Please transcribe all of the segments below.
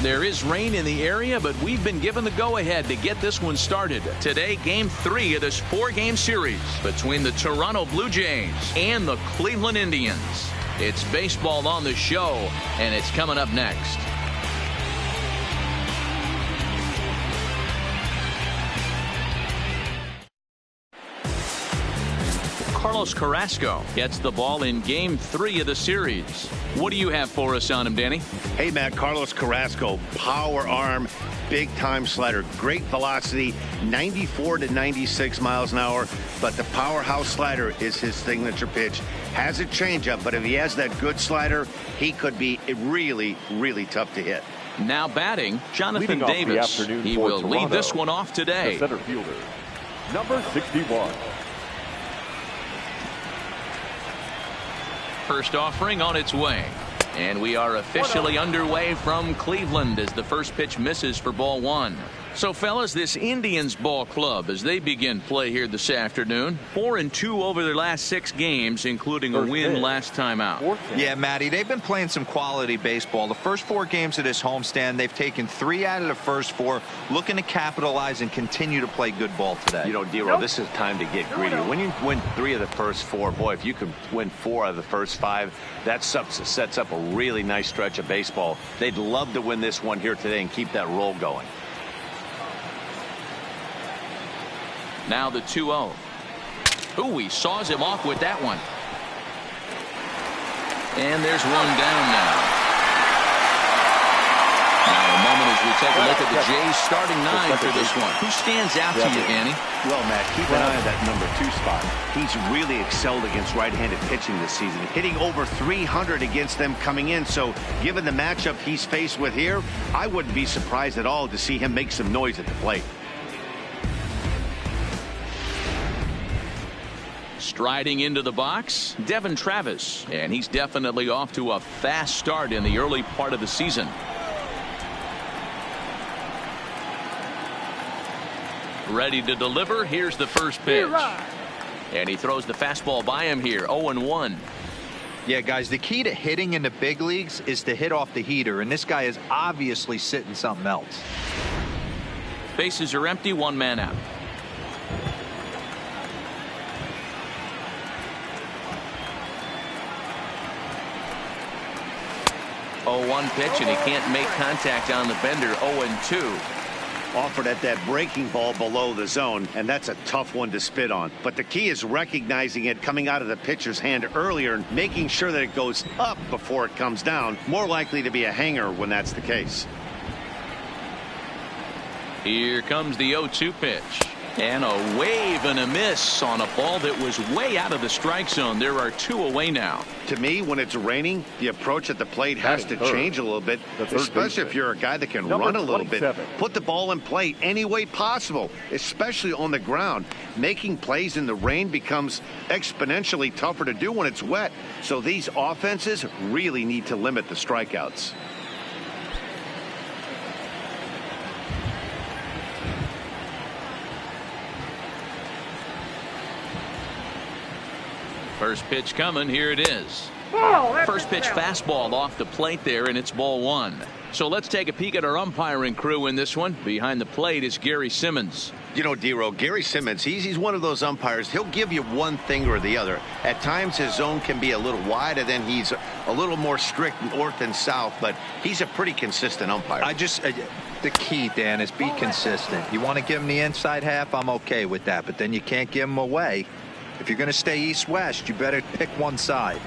There is rain in the area, but we've been given the go-ahead to get this one started. Today, Game 3 of this 4-game series between the Toronto Blue Jays and the Cleveland Indians. It's baseball on the show, and it's coming up next. Carlos Carrasco gets the ball in Game 3 of the series. What do you have for us on him, Danny? Hey, Matt, Carlos Carrasco, power arm, big-time slider, great velocity, 94 to 96 miles an hour, but the powerhouse slider is his signature pitch. Has a changeup, but if he has that good slider, he could be really, really tough to hit. Now batting, Jonathan Davis. He will lead this one off today. The center fielder, number 61. First offering on its way. And we are officially underway from Cleveland as the first pitch misses for ball 1. So, fellas, this Indians ball club, as they begin play here this afternoon, 4-2 over their last 6 games, including a win last time out. Yeah, Matty, they've been playing some quality baseball. The first 4 games of this homestand, they've taken 3 out of the first 4, looking to capitalize and continue to play good ball today. You know, Dero, this is time to get greedy. When you win 3 of the first 4, boy, if you could win 4 of the first 5, that sets up a really nice stretch of baseball. They'd love to win this one here today and keep that roll going. Now the 2-0. Ooh, he saws him off with that one. And there's one down now. Now a moment as we take a look at the Jays starting 9 for this one. Who stands out to you, Danny? Well, Matt, keep an eye on that number 2 spot. He's really excelled against right-handed pitching this season, hitting over 300 against them coming in. So given the matchup he's faced with here, I wouldn't be surprised at all to see him make some noise at the plate. Striding into the box, Devin Travis, and he's definitely off to a fast start in the early part of the season. Ready to deliver. Here's the first pitch. And he throws the fastball by him here, 0-1. Yeah, guys, the key to hitting in the big leagues is to hit off the heater, and this guy is obviously sitting something else. Bases are empty, 1 man out. 0-1 pitch, and he can't make contact on the bender. 0-2. Offered at that breaking ball below the zone, and that's a tough one to spit on. But the key is recognizing it coming out of the pitcher's hand earlier and making sure that it goes up before it comes down. More likely to be a hanger when that's the case. Here comes the 0-2 pitch. And a wave and a miss on a ball that was way out of the strike zone. There are 2 away now. To me, when it's raining, the approach at the plate has to change a little bit, especially if you're a guy that can run a little bit. Put the ball in play any way possible, especially on the ground. Making plays in the rain becomes exponentially tougher to do when it's wet. So these offenses really need to limit the strikeouts. First pitch coming. Here it is. First pitch fastball off the plate there, and it's ball 1. So let's take a peek at our umpiring crew in this one. Behind the plate is Gary Simmons. You know, Dero, Gary Simmons, he's one of those umpires. He'll give you one thing or the other. At times his zone can be a little wide, and then he's a little more strict north and south, but he's a pretty consistent umpire. The key, Dan, is be consistent. You want to give him the inside half, I'm okay with that, but then you can't give him away. If you're going to stay east-west, you better pick one side.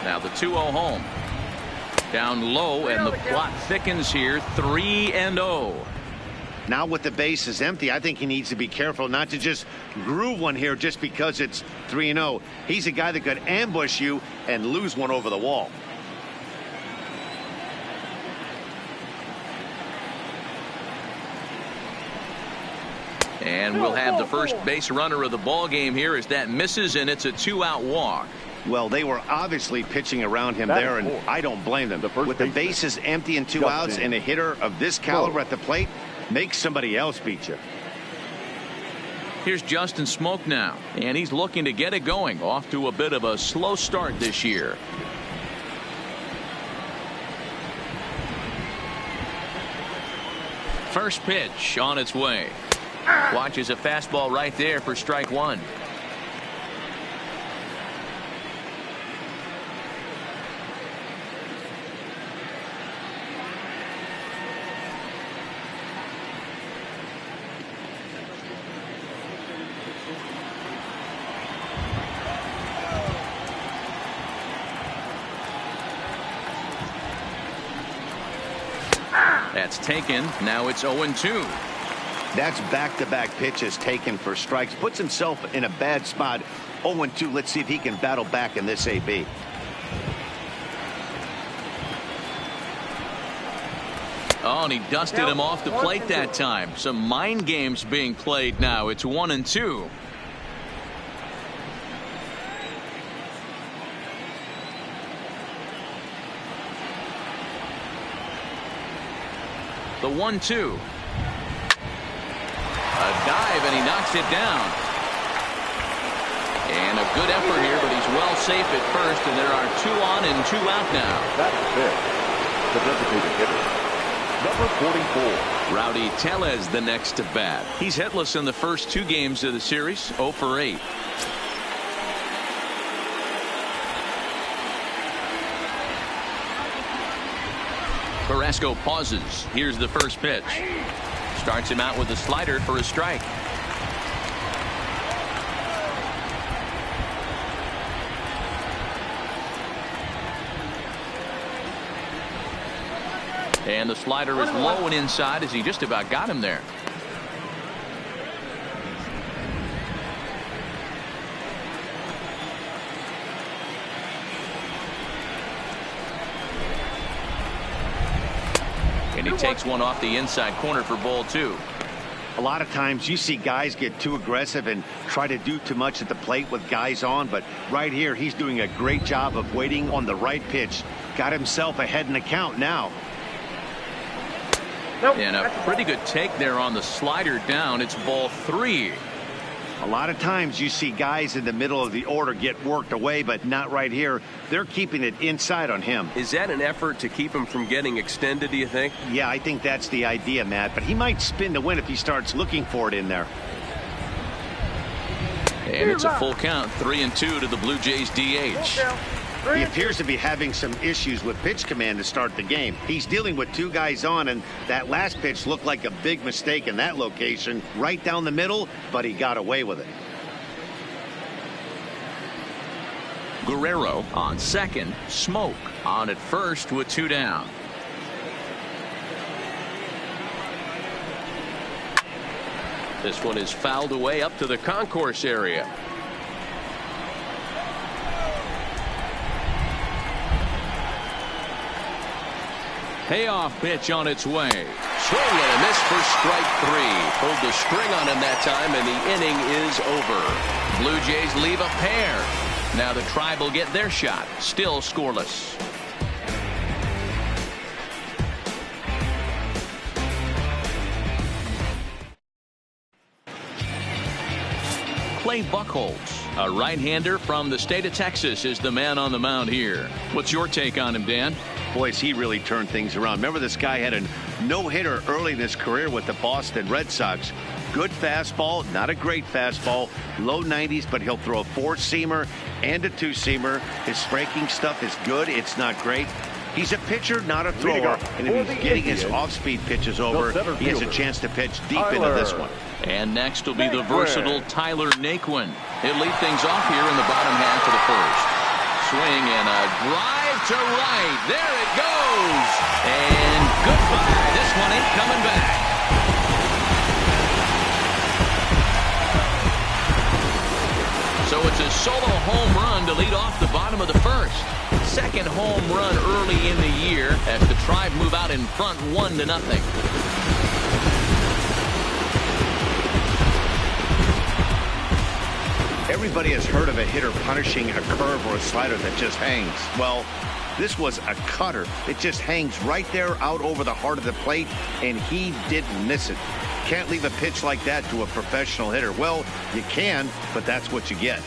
Now the 2-0 home. Down low, and the plot thickens here. 3-0. Now with the bases empty, I think he needs to be careful not to just groove one here just because it's 3-0. He's a guy that could ambush you and lose one over the wall. And we'll have the first base runner of the ball game here as that misses, and it's a 2-out walk. Well, they were obviously pitching around him there, and I don't blame them. With the bases empty and 2 outs, and a hitter of this caliber at the plate, make somebody else beat you. Here's Justin Smoak now, and he's looking to get it going. Off to a bit of a slow start this year. First pitch on its way. Watches a fastball right there for strike one. That's taken. Now it's 0-2. That's back-to-back pitches taken for strikes. Puts himself in a bad spot. 0-2. Let's see if he can battle back in this AB. Oh, and he dusted him off the plate that time. Some mind games being played now. It's 1-2. The 1-2. A dive, and he knocks it down. And a good effort here, but he's well safe at first, and there are 2 on and 2 out now. That's it. The designated hitter, number 44. Rowdy Tellez the next to bat. He's hitless in the first 2 games of the series, 0 for 8. Carrasco pauses. Here's the first pitch. Starts him out with a slider for a strike. And the slider is low and inside as he just about got him there. And he takes one off the inside corner for ball 2. A lot of times you see guys get too aggressive and try to do too much at the plate with guys on, but right here he's doing a great job of waiting on the right pitch. Got himself ahead in the count now. And a pretty good take there on the slider down. It's ball 3. A lot of times you see guys in the middle of the order get worked away, but not right here. They're keeping it inside on him. Is that an effort to keep him from getting extended, do you think? Yeah, I think that's the idea, Matt, but he might spin to win if he starts looking for it in there. And it's a full count, 3-2 to the Blue Jays DH. He appears to be having some issues with pitch command to start the game. He's dealing with 2 guys on, and that last pitch looked like a big mistake in that location, right down the middle, but he got away with it. Guerrero on second. Smoke on at first with 2 down. This one is fouled away up to the concourse area. Payoff pitch on its way. Swing and a miss for strike 3. Pulled the string on him that time, and the inning is over. Blue Jays leave a pair. Now the Tribe will get their shot. Still scoreless. Clay Buchholz, a right-hander from the state of Texas, is the man on the mound here. What's your take on him, Dan? Boys, he really turned things around. Remember, this guy had a no-hitter early in his career with the Boston Red Sox. Good fastball, not a great fastball, low 90s, but he'll throw a 4-seamer and a 2-seamer. His breaking stuff is good. It's not great. He's a pitcher, not a thrower, and if he's getting his off-speed pitches over, he has a chance to pitch deep into this one. And next will be the versatile Tyler Naquin. He'll lead things off here in the bottom half of the first. Swing and a drive to right. There it goes. And goodbye. This one ain't coming back. So it's a solo home run to lead off the bottom of the first. Second home run early in the year as the Tribe move out in front 1-0. Everybody has heard of a hitter punishing a curve or a slider that just hangs. Well, this was a cutter. It just hangs right there out over the heart of the plate, and he didn't miss it. Can't leave a pitch like that to a professional hitter. Well, you can, but that's what you get.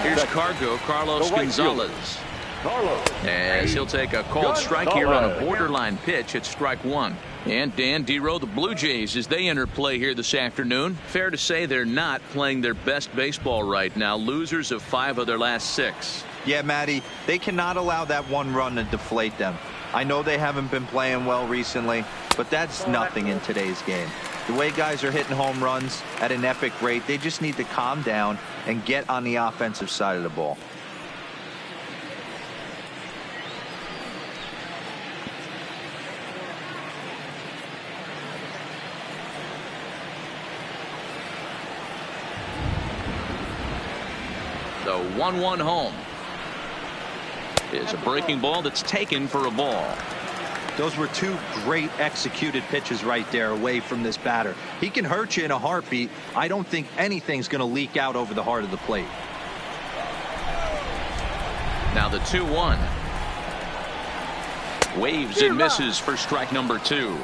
Here's Carlos Gonzalez. Carlos. As he'll take a called strike here on a borderline pitch at strike one. And Dan Dero, the Blue Jays, as they enter play here this afternoon, fair to say they're not playing their best baseball right now. Losers of 5 of their last 6. Yeah, Matty, they cannot allow that one run to deflate them. I know they haven't been playing well recently, but that's nothing in today's game. The way guys are hitting home runs at an epic rate, they just need to calm down and get on the offensive side of the ball. The 1-1 home is a breaking ball that's taken for a ball. Those were 2 great executed pitches right there away from this batter. He can hurt you in a heartbeat. I don't think anything's going to leak out over the heart of the plate. Now the 2-1. Waves and misses for strike number 2.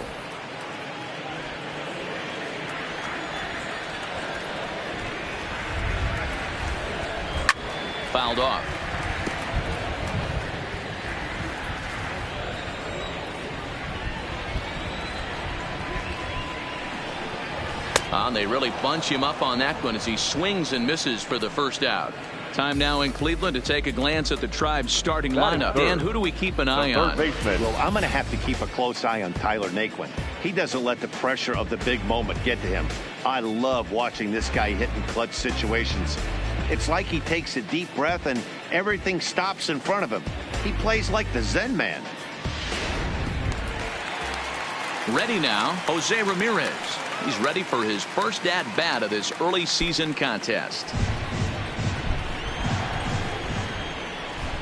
Fouled off. And they really bunch him up on that one as he swings and misses for the first out. Time now in Cleveland to take a glance at the Tribe's starting lineup. And who do we keep an eye on? Well, I'm going to have to keep a close eye on Tyler Naquin. He doesn't let the pressure of the big moment get to him. I love watching this guy hit in clutch situations. It's like he takes a deep breath and everything stops in front of him. He plays like the Zen man. Ready now, Jose Ramirez. He's ready for his first at-bat of this early season contest.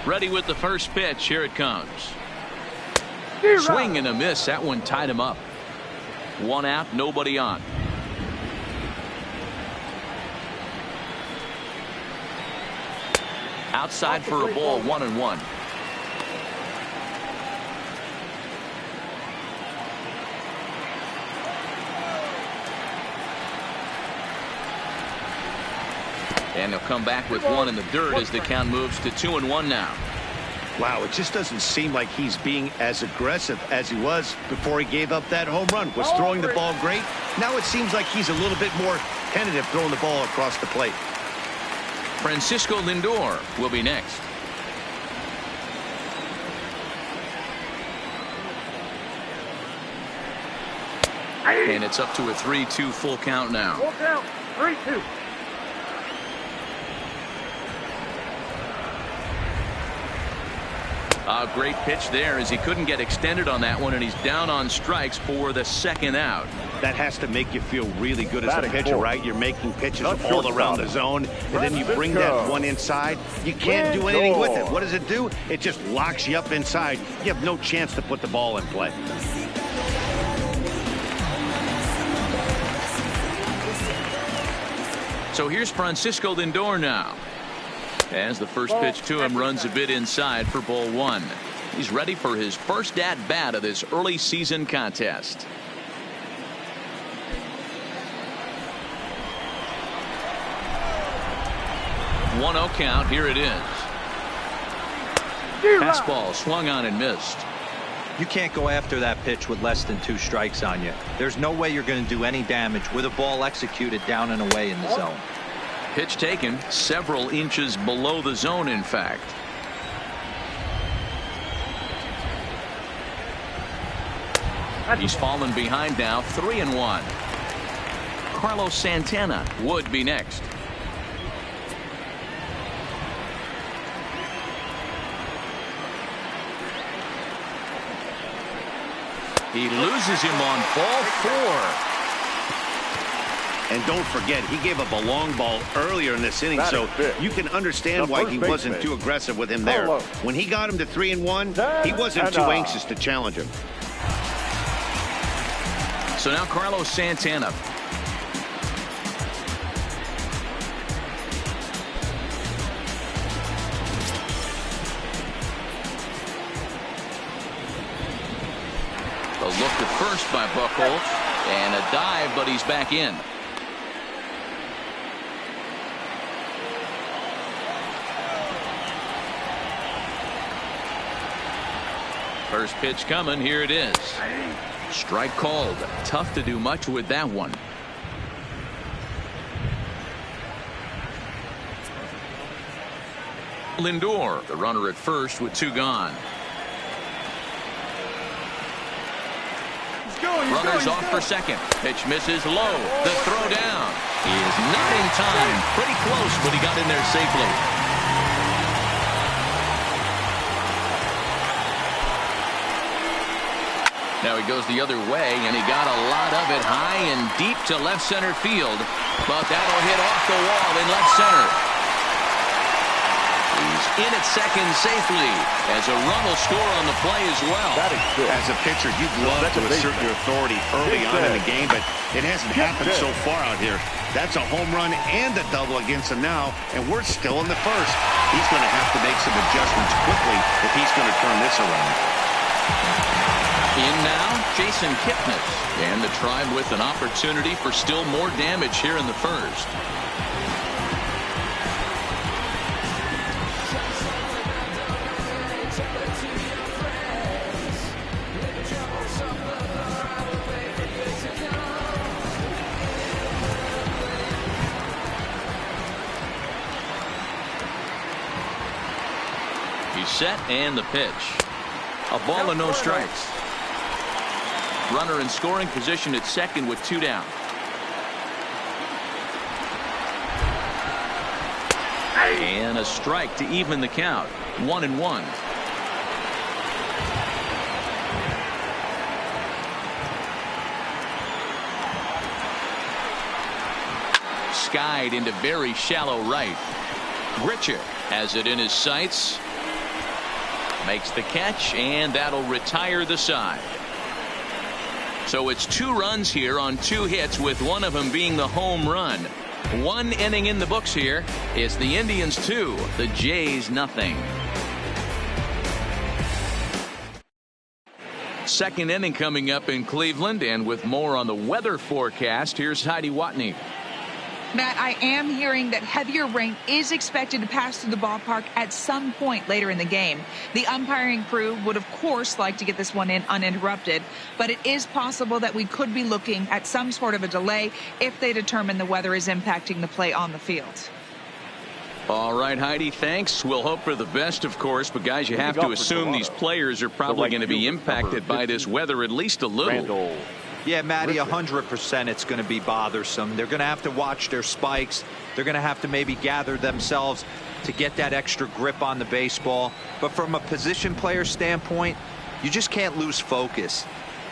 Ready with the first pitch. Here it comes. Swing and a miss. That one tied him up. 1 out, nobody on. Outside for a ball, 1-1. And he'll come back with 1 in the dirt as the count moves to 2-1 now. Wow, it just doesn't seem like he's being as aggressive as he was before he gave up that home run. Was throwing the ball great. Now it seems like he's a little bit more tentative throwing the ball across the plate. Francisco Lindor will be next. And it's up to a 3-2 full count now. Full count, 3-2. A great pitch there as he couldn't get extended on that one, and he's down on strikes for the second out. That has to make you feel really good as a pitcher, right? You're making pitches all around the zone, and then you bring that one inside. You can't do anything with it. What does it do? It just locks you up inside. You have no chance to put the ball in play. So here's Francisco Lindor now. As the first pitch to him runs a bit inside for ball 1. He's ready for his first at-bat of this early season contest. One 0 count. Here it is. Fastball swung on and missed. You can't go after that pitch with less than 2 strikes on you. There's no way you're going to do any damage with a ball executed down and away in the zone. Pitch taken several inches below the zone, in fact. He's fallen behind now, 3-1. Carlos Santana would be next. He loses him on ball 4. And don't forget, he gave up a long ball earlier in this inning, so you can understand why he wasn't too aggressive with him there. When he got him to 3-1, he wasn't too anxious to challenge him. So now Carlos Santana. A look at first by Buchholz, and a dive, but he's back in. First pitch coming. Here it is. Strike called. Tough to do much with that one. Lindor, the runner at first with 2 gone. Runners off for second. Pitch misses low. The throw down. He is not in time. Pretty close, but he got in there safely. Now he goes the other way, and he got a lot of it high and deep to left center field. But that'll hit off the wall in left center. He's in at second safely as a run will score on the play as well. As a pitcher, you'd love to assert your authority early on in the game, but it hasn't happened so far out here. That's a home run and a double against him now, and we're still in the first. He's going to have to make some adjustments quickly if he's going to turn this around. In now, Jason Kipnis, and the Tribe with an opportunity for still more damage here in the first. He's set, and the pitch. A ball and no strikes. Runner in scoring position at second with 2 down. And a strike to even the count. 1-1. Skied into very shallow right. Grichuk has it in his sights. Makes the catch, and that'll retire the side. So it's 2 runs here on 2 hits, with one of them being the home run. 1 inning in the books here. It's the Indians 2, the Jays nothing. Second inning coming up in Cleveland, and with more on the weather forecast, here's Heidi Watney. Matt, I am hearing that heavier rain is expected to pass through the ballpark at some point later in the game. The umpiring crew would, of course, like to get this one in uninterrupted, but it is possible that we could be looking at some sort of a delay if they determine the weather is impacting the play on the field. All right, Heidi, thanks. We'll hope for the best, of course, but guys, you have to assume these players are probably going to be impacted by this weather at least a little. Yeah, Matty, 100% it's going to be bothersome. They're going to have to watch their spikes. They're going to have to maybe gather themselves to get that extra grip on the baseball. But from a position player standpoint, you just can't lose focus.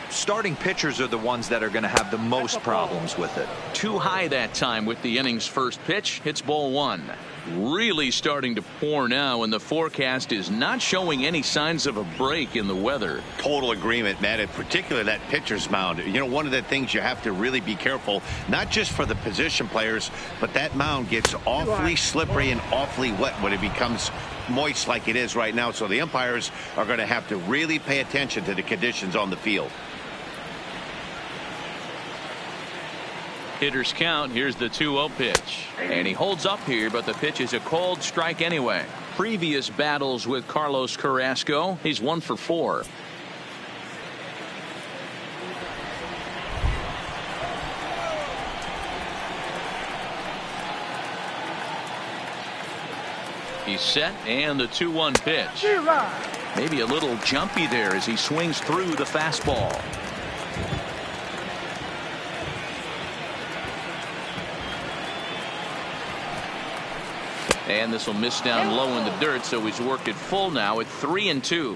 Starting pitchers are the ones that are going to have the most problems with it. Too high that time with the inning's first pitch. Hits ball 1. Really starting to pour now, and the forecast is not showing any signs of a break in the weather. Total agreement, Matt, and particularly that pitcher's mound. You know, one of the things you have to really be careful, not just for the position players, but that mound gets awfully slippery and awfully wet when it becomes moist like it is right now. So the umpires are going to have to really pay attention to the conditions on the field. Hitters count. Here's the 2-0 pitch, and he holds up here, but the pitch is a called strike anyway. Previous battles with Carlos Carrasco, he's 1 for 4. He's set, and the 2-1 pitch. Maybe a little jumpy there as he swings through the fastball. And this will miss down low in the dirt, so he's worked it full now at 3-2.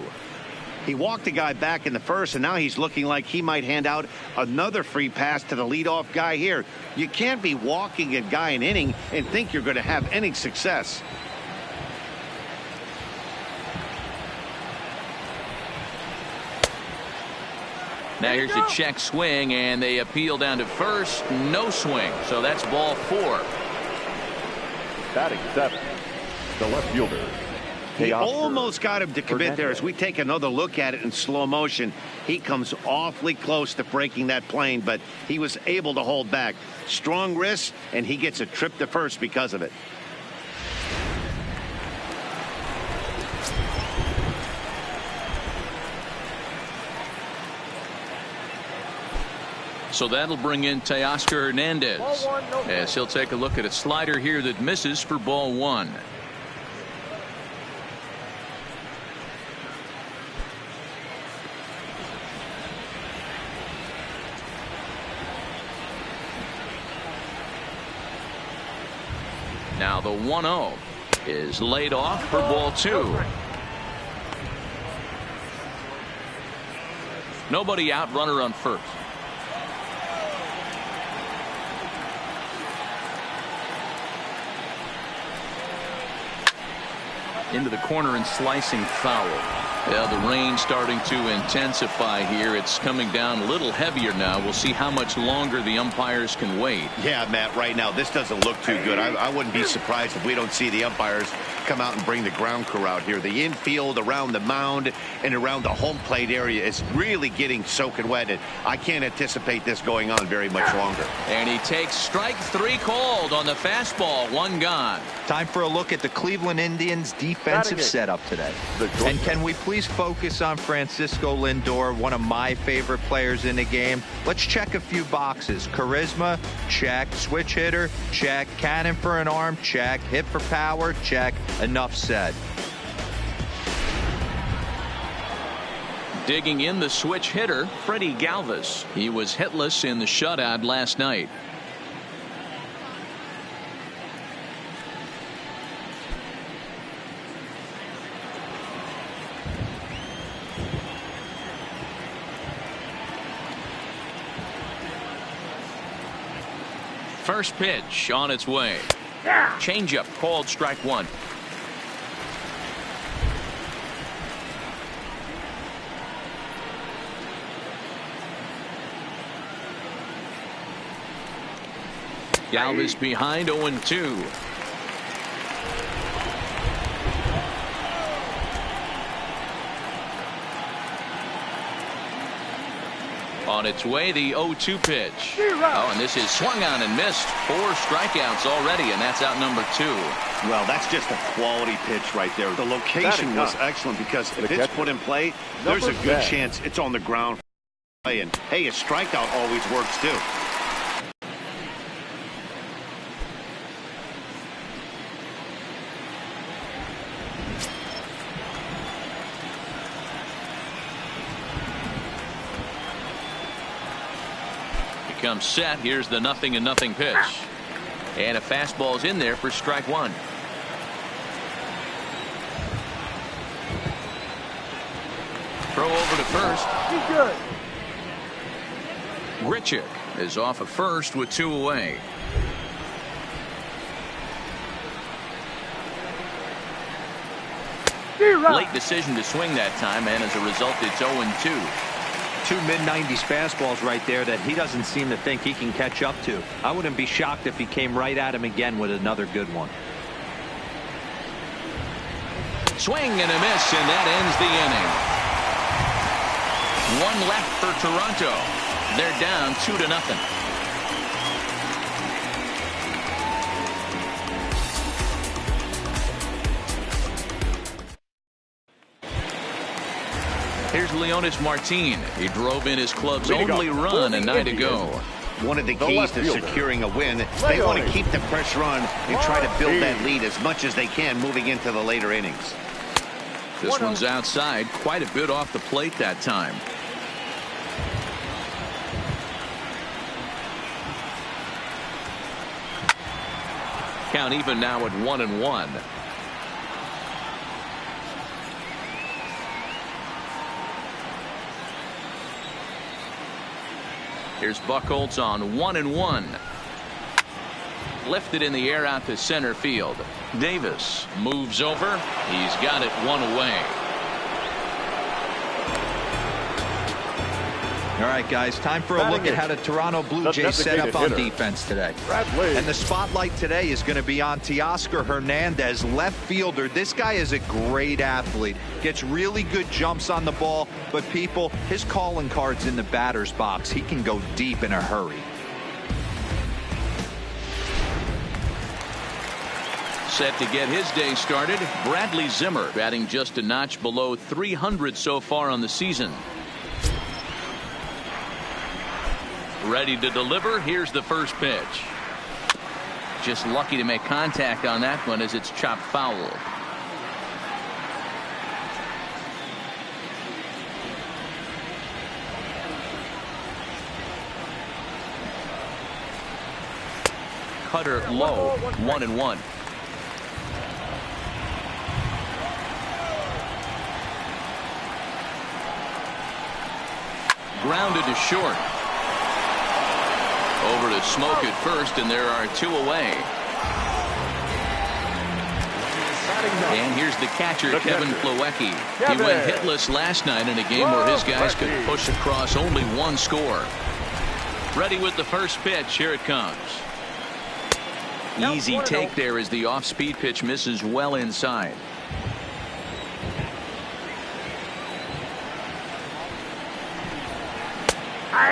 He walked the guy back in the first, and now he's looking like he might hand out another free pass to the leadoff guy here. You can't be walking a guy an inning and think you're going to have any success. Now here's a check swing, and they appeal down to first. No swing, so that's ball 4. Batting 7, the left fielder. He almost got him to commit there. As we take another look at it in slow motion, he comes awfully close to breaking that plane, but he was able to hold back. Strong wrist, and he gets a trip to first because of it. So that'll bring in Teoscar Hernandez as he'll take a look at a slider here that misses for ball one. Now the 1-0 is laid off for ball two. Nobody out, runner on first. Into the corner and slicing foul. Yeah, the rain starting to intensify here. It's coming down a little heavier now. We'll see how much longer the umpires can wait. Yeah, Matt, right now this doesn't look too good. I wouldn't be surprised if we don't see the umpires come out and bring the ground crew out here. The infield around the mound and around the home plate area is really getting soaking wet, and I can't anticipate this going on very much longer. And he takes strike three called on the fastball. One gone. Time for a look at the Cleveland Indians defensive setup today. And can we please focus on Francisco Lindor, one of my favorite players in the game? Let's check a few boxes. Charisma, check. Switch hitter, check. Cannon for an arm, check. Hit for power, check. Enough said. Digging in the switch hitter, Freddie Galvis. He was hitless in the shutout last night. First pitch on its way. Changeup called strike one. Galvis behind 0-2. On its way, the 0-2 pitch. Oh, and this is swung on and missed. 4 strikeouts already, and that's out number 2. Well, that's just a quality pitch right there. The location was excellent because if it's put in play, there's a good chance it's on the ground. And hey, a strikeout always works too. Comes set. Here's the 0-0 pitch. And a fastball's in there for strike one. Throw over to first. He's good. Grichuk is off of first with 2 away. Late decision to swing that time, and as a result, it's 0-2. 2 mid-90s fastballs right there that he doesn't seem to think he can catch up to. I wouldn't be shocked if he came right at him again with another good one. Swing and a miss, and that ends the inning. 1 left for Toronto. They're down 2-0. Here's Leonys Martin. He drove in his club's only run a night ago. One of the keys to securing a win, they want to keep the pressure on and try to build that lead as much as they can moving into the later innings. This one's outside, quite a bit off the plate that time. Count even now at 1-1. Here's Buchholz on 1-1. Lifted in the air out to center field. Davis moves over. He's got it 1 away. All right, guys, time for a look at how the Toronto Blue Jays set up on defense today. And the spotlight today is going to be on Teoscar Hernandez, left fielder. This guy is a great athlete. Gets really good jumps on the ball, but people, his calling card's in the batter's box. He can go deep in a hurry. Set to get his day started, Bradley Zimmer, batting just a notch below 300 so far on the season. Ready to deliver. Here's the first pitch. Just lucky to make contact on that one as it's chopped foul. Cutter low, 1-1. Grounded to short. Over to Smoke at first, and there are 2 away. And here's the catcher, Kevin Plawecki. He went hitless last night in a game where his guys could push across only 1 score. Ready with the first pitch. Here it comes. Easy take there as the off-speed pitch misses well inside.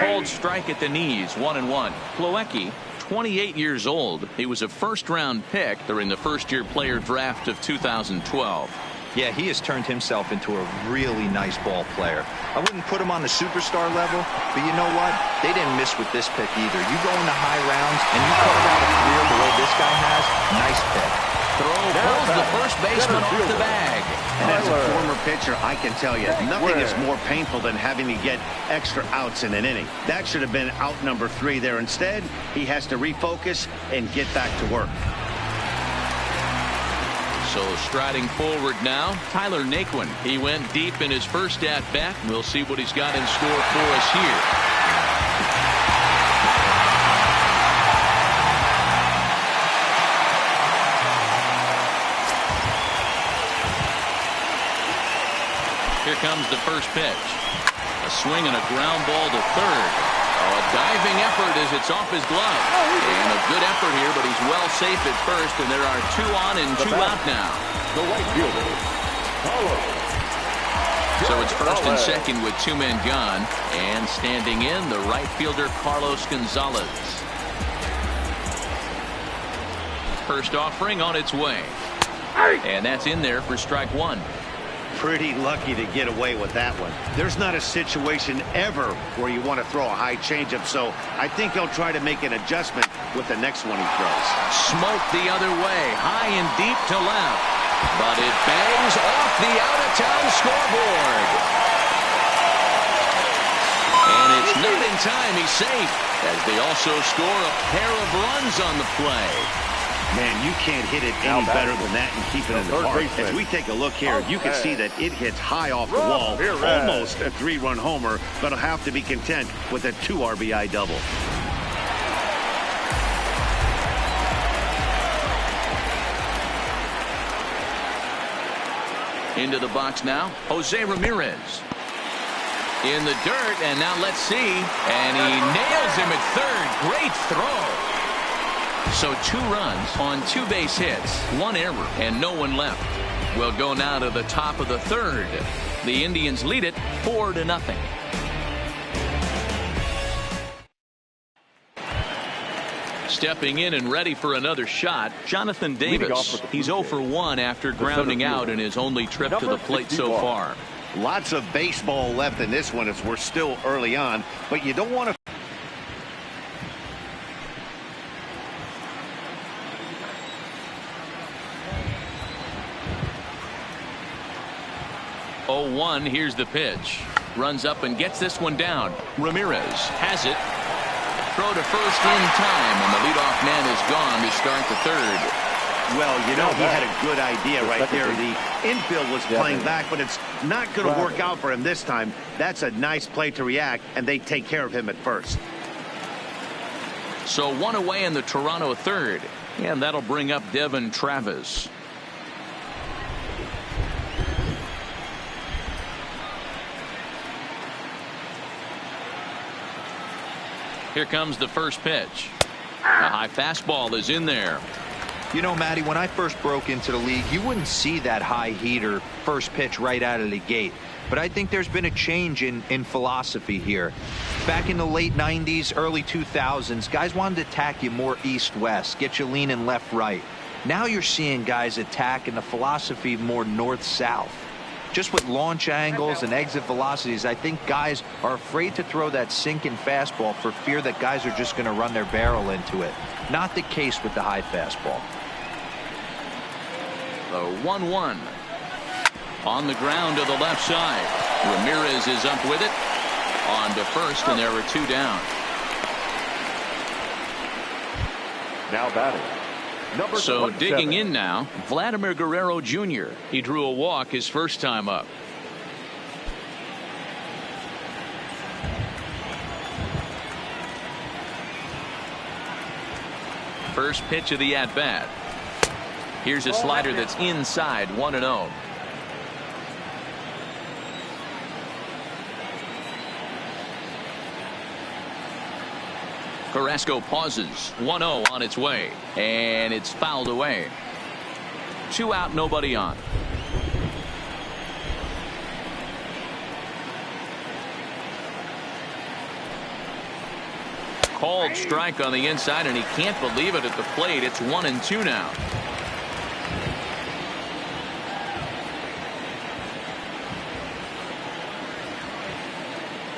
Cold strike at the knees, 1-1. Plawecki, 28 years old. He was a first-round pick during the first-year player draft of 2012. Yeah, he has turned himself into a really nice ball player. I wouldn't put him on the superstar level, but you know what? They didn't miss with this pick either. You go into high rounds and you carve out a career the way this guy has, nice pick. Throw pulls the first baseman off the bag. And as a former pitcher, I can tell you, nothing is more painful than having to get extra outs in an inning. That should have been out number 3 there. Instead, he has to refocus and get back to work. So striding forward now, Tyler Naquin. He went deep in his first at-bat. We'll see what he's got in store for us here. Here comes the first pitch. A swing and a ground ball to third. A diving effort as it's off his glove. And a good effort here, but he's well safe at first, and there are 2 on and 2 out now. The right fielder, Carlos. So it's first and second with 2 men gone. And standing in, the right fielder, Carlos Gonzalez. First offering on its way. And that's in there for strike 1. Pretty lucky to get away with that one. There's not a situation ever where you want to throw a high changeup, so I think he'll try to make an adjustment with the next one he throws. Smoke the other way, high and deep to left, but it bangs off the out-of-town scoreboard. And it's not in time. He's safe, as they also score a pair of runs on the play. Man, you can't hit it any better than that and keep it in the park. As we take a look here, you can see that it hits high off the wall, almost a 3-run homer, but he'll have to be content with a 2 RBI double. Into the box now, Jose Ramirez. In the dirt, and now let's see. And he nails him at third. Great throw. So 2 runs on 2 base hits, 1 error, and no one left. We'll go now to the top of the third. The Indians lead it 4-0. Stepping in and ready for another shot, Jonathan Davis. He's 0 for 1 after grounding out in his only trip to the plate so far. Lots of baseball left in this one as we're still early on, but you don't want to. 0-1. Here's the pitch. Runs up and gets this one down. Ramirez has it. Throw to first in time, and the leadoff man is gone to start the third. Well, you know, he had a good idea right there. The infield was playing back, but it's not going to work out for him this time. That's a nice play to react, and they take care of him at first. So 1 away in the Toronto third, and that'll bring up Devon Travis. Here comes the first pitch. A high fastball is in there. You know, Matty, when I first broke into the league, you wouldn't see that high heater first pitch right out of the gate. But I think there's been a change in philosophy here. Back in the late 90s, early 2000s, guys wanted to attack you more east-west, get you leaning left-right. Now you're seeing guys attack in the philosophy more north-south. Just with launch angles and exit velocities, I think guys are afraid to throw that sinking fastball for fear that guys are just going to run their barrel into it. Not the case with the high fastball. The 1-1. On the ground to the left side. Ramirez is up with it. On to first, and there were 2 down. Now batting. So digging in now, Vladimir Guerrero Jr. He drew a walk his first time up. First pitch of the at-bat. Here's a slider that's inside, 1-0. Carrasco pauses. 1-0 on its way, and it's fouled away. 2 out, nobody on. Called strike on the inside, and he can't believe it at the plate. It's 1-2 now.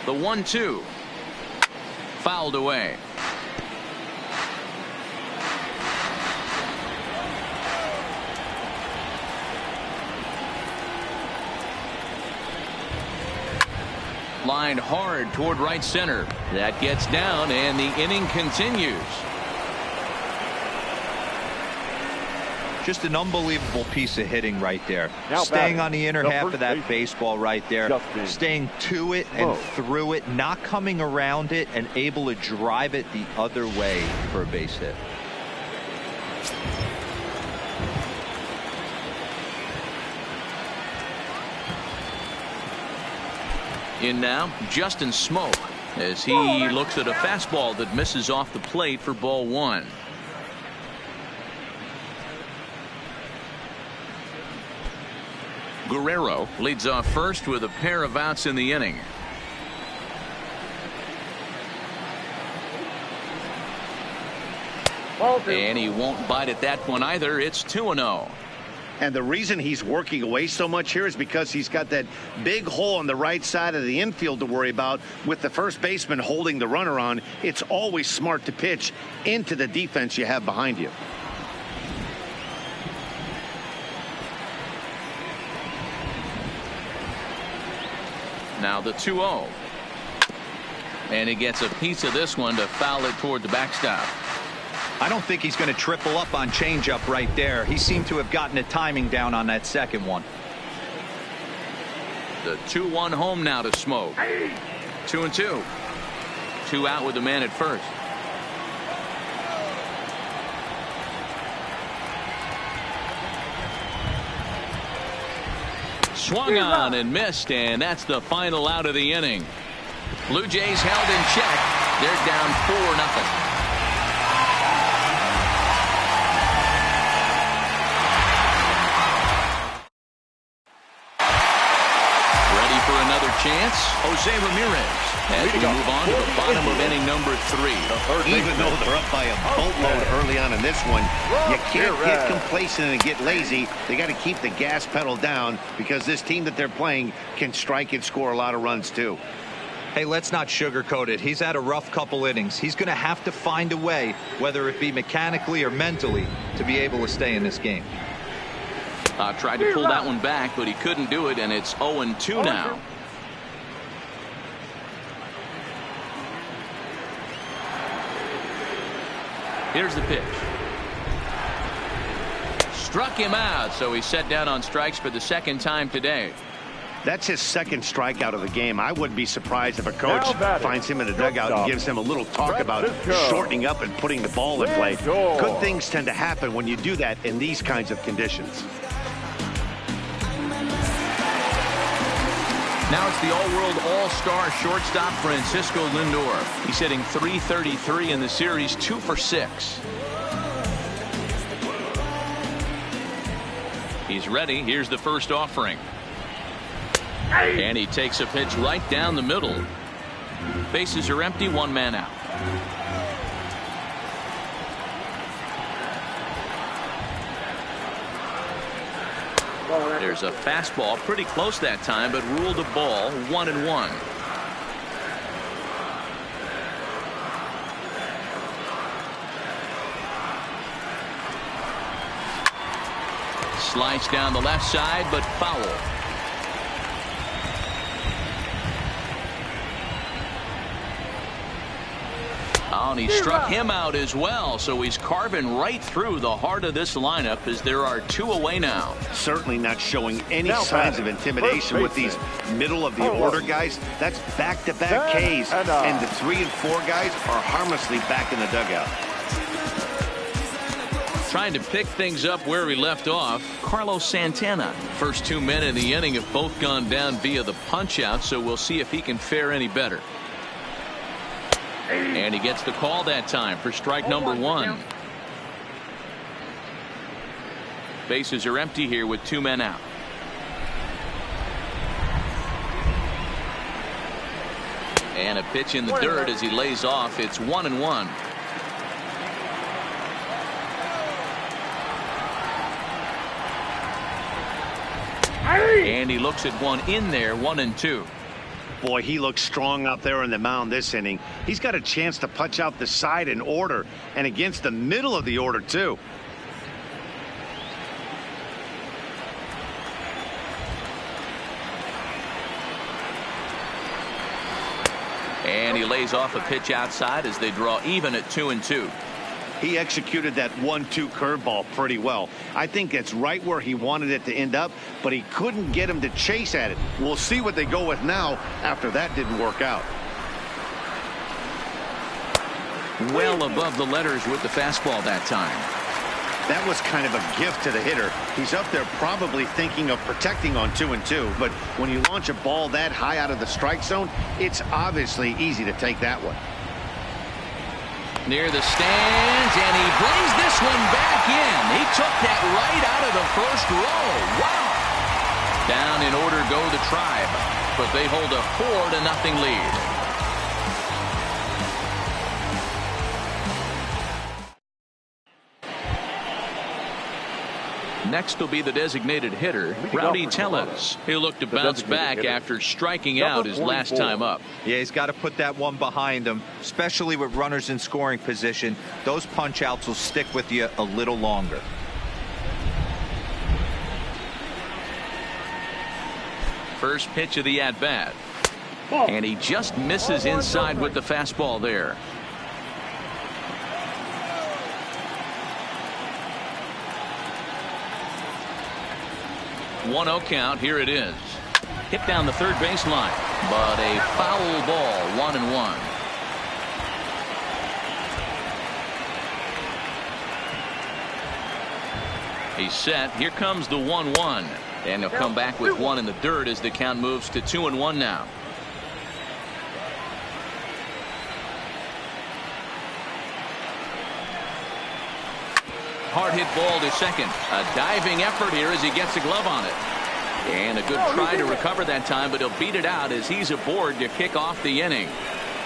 The 1-2 fouled away. Lined hard toward right center. That gets down, and the inning continues. Just an unbelievable piece of hitting right there. Now staying on the inner half of that baseman, baseball right there. Justin Staying to it and Bowe. through it. Not coming around it and able to drive it the other way for a base hit. In now, Justin Smoke, as he looks at a fastball that misses off the plate for ball 1. Guerrero leads off first with a pair of outs in the inning. And he won't bite at that one either. It's 2-0. And the reason he's working away so much here is because he's got that big hole on the right side of the infield to worry about with the first baseman holding the runner on. It's always smart to pitch into the defense you have behind you. Now the 2-0. And he gets a piece of this one to foul it toward the backstop. I don't think he's going to triple up on changeup right there. He seemed to have gotten the timing down on that second one. The 2-1 home now to Smoke. 2-2. 2 out with the man at first. Swung on and missed, and that's the final out of the inning. Blue Jays held in check. They're down 4-0. Chance, Jose Ramirez, as we move on to the bottom of inning number 3. Even though they're up by a boatload early on in this one, you can't get complacent and get lazy. They got to keep the gas pedal down because this team that they're playing can strike and score a lot of runs too. Hey, let's not sugarcoat it. He's had a rough couple innings. He's going to have to find a way, whether it be mechanically or mentally, to be able to stay in this game. Tried to pull that one back, but he couldn't do it, and it's 0-2 now. Here's the pitch. Struck him out, so he's set down on strikes for the second time today. That's his second strikeout of the game. I wouldn't be surprised if a coach finds him in the dugout and gives him a little talk about shortening up and putting the ball in play. Good things tend to happen when you do that in these kinds of conditions. Now it's the all-world all-star shortstop Francisco Lindor. He's hitting .333 in the series, 2 for 6. He's ready. Here's the first offering. And he takes a pitch right down the middle. Bases are empty, 1 man out. There's a fastball pretty close that time, but ruled a ball, 1-1. Slice down the left side, but foul. Oh, and he struck him out as well, so he's carving right through the heart of this lineup as there are 2 away now. Certainly not showing any signs of intimidation with these middle of the order guys. That's back-to-back Ks, and the 3 and 4 guys are harmlessly back in the dugout. Trying to pick things up where we left off, Carlos Santana. First 2 men in the inning have both gone down via the punch-out, so we'll see if he can fare any better. And he gets the call that time for strike number 1. Bases are empty here with 2 men out. And a pitch in the dirt as he lays off. It's 1-1. And he looks at one in there, 1-2. Boy, he looks strong out there on the mound this inning. He's got a chance to punch out the side in order, and against the middle of the order, too. And he lays off a pitch outside as they draw even at 2-2. He executed that 1-2 curveball pretty well. I think it's right where he wanted it to end up, but he couldn't get him to chase at it. We'll see what they go with now after that didn't work out. Well above the letters with the fastball that time. That was kind of a gift to the hitter. He's up there probably thinking of protecting on 2-2, but when you launch a ball that high out of the strike zone, it's obviously easy to take that one. Near the stands, and he brings this one back in. He took that right out of the first row. Wow. Down in order go the Tribe, but they hold a 4-0 lead. Next will be the designated hitter, Rowdy Tellez. He'll look to bounce back after striking out his last time up. Yeah, he's got to put that one behind him, especially with runners in scoring position. Those punch outs will stick with you a little longer. First pitch of the at-bat. And he just misses inside with the fastball there. 1-0 count. Here it is. Hit down the third baseline, but a foul ball. 1-1. He's set. Here comes the 1-1, and he'll come back with one in the dirt as the count moves to 2-1 now. Hard hit ball to second. A diving effort here as he gets a glove on it. And a good try to recover that time, but he'll beat it out as he's aboard to kick off the inning.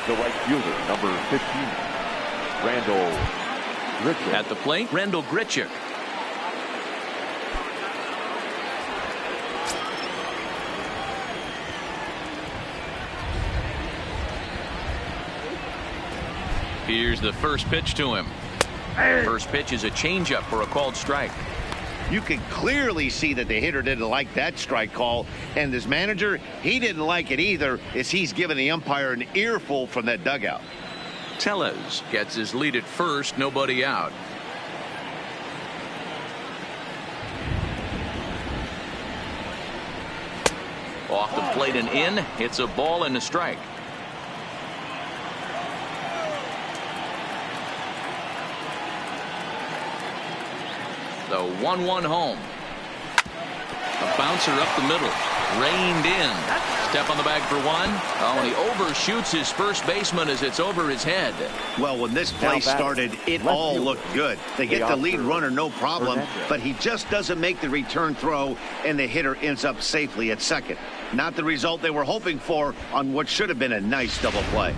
The right fielder, number 15, Randall Grichuk. At the plate, Randall Grichuk. Here's the first pitch to him. First pitch is a changeup for a called strike. You can clearly see that the hitter didn't like that strike call, and his manager, he didn't like it either, as he's giving the umpire an earful from that dugout. Tellez gets his lead at first, nobody out. Off the plate and in. It's a ball and a strike. The 1-1 home. A bouncer up the middle. Reined in. Step on the bag for one. Oh, and he overshoots his first baseman as it's over his head. Well, when this play started, it all looked good. They get the lead runner, no problem, but he just doesn't make the return throw, and the hitter ends up safely at second. Not the result they were hoping for on what should have been a nice double play.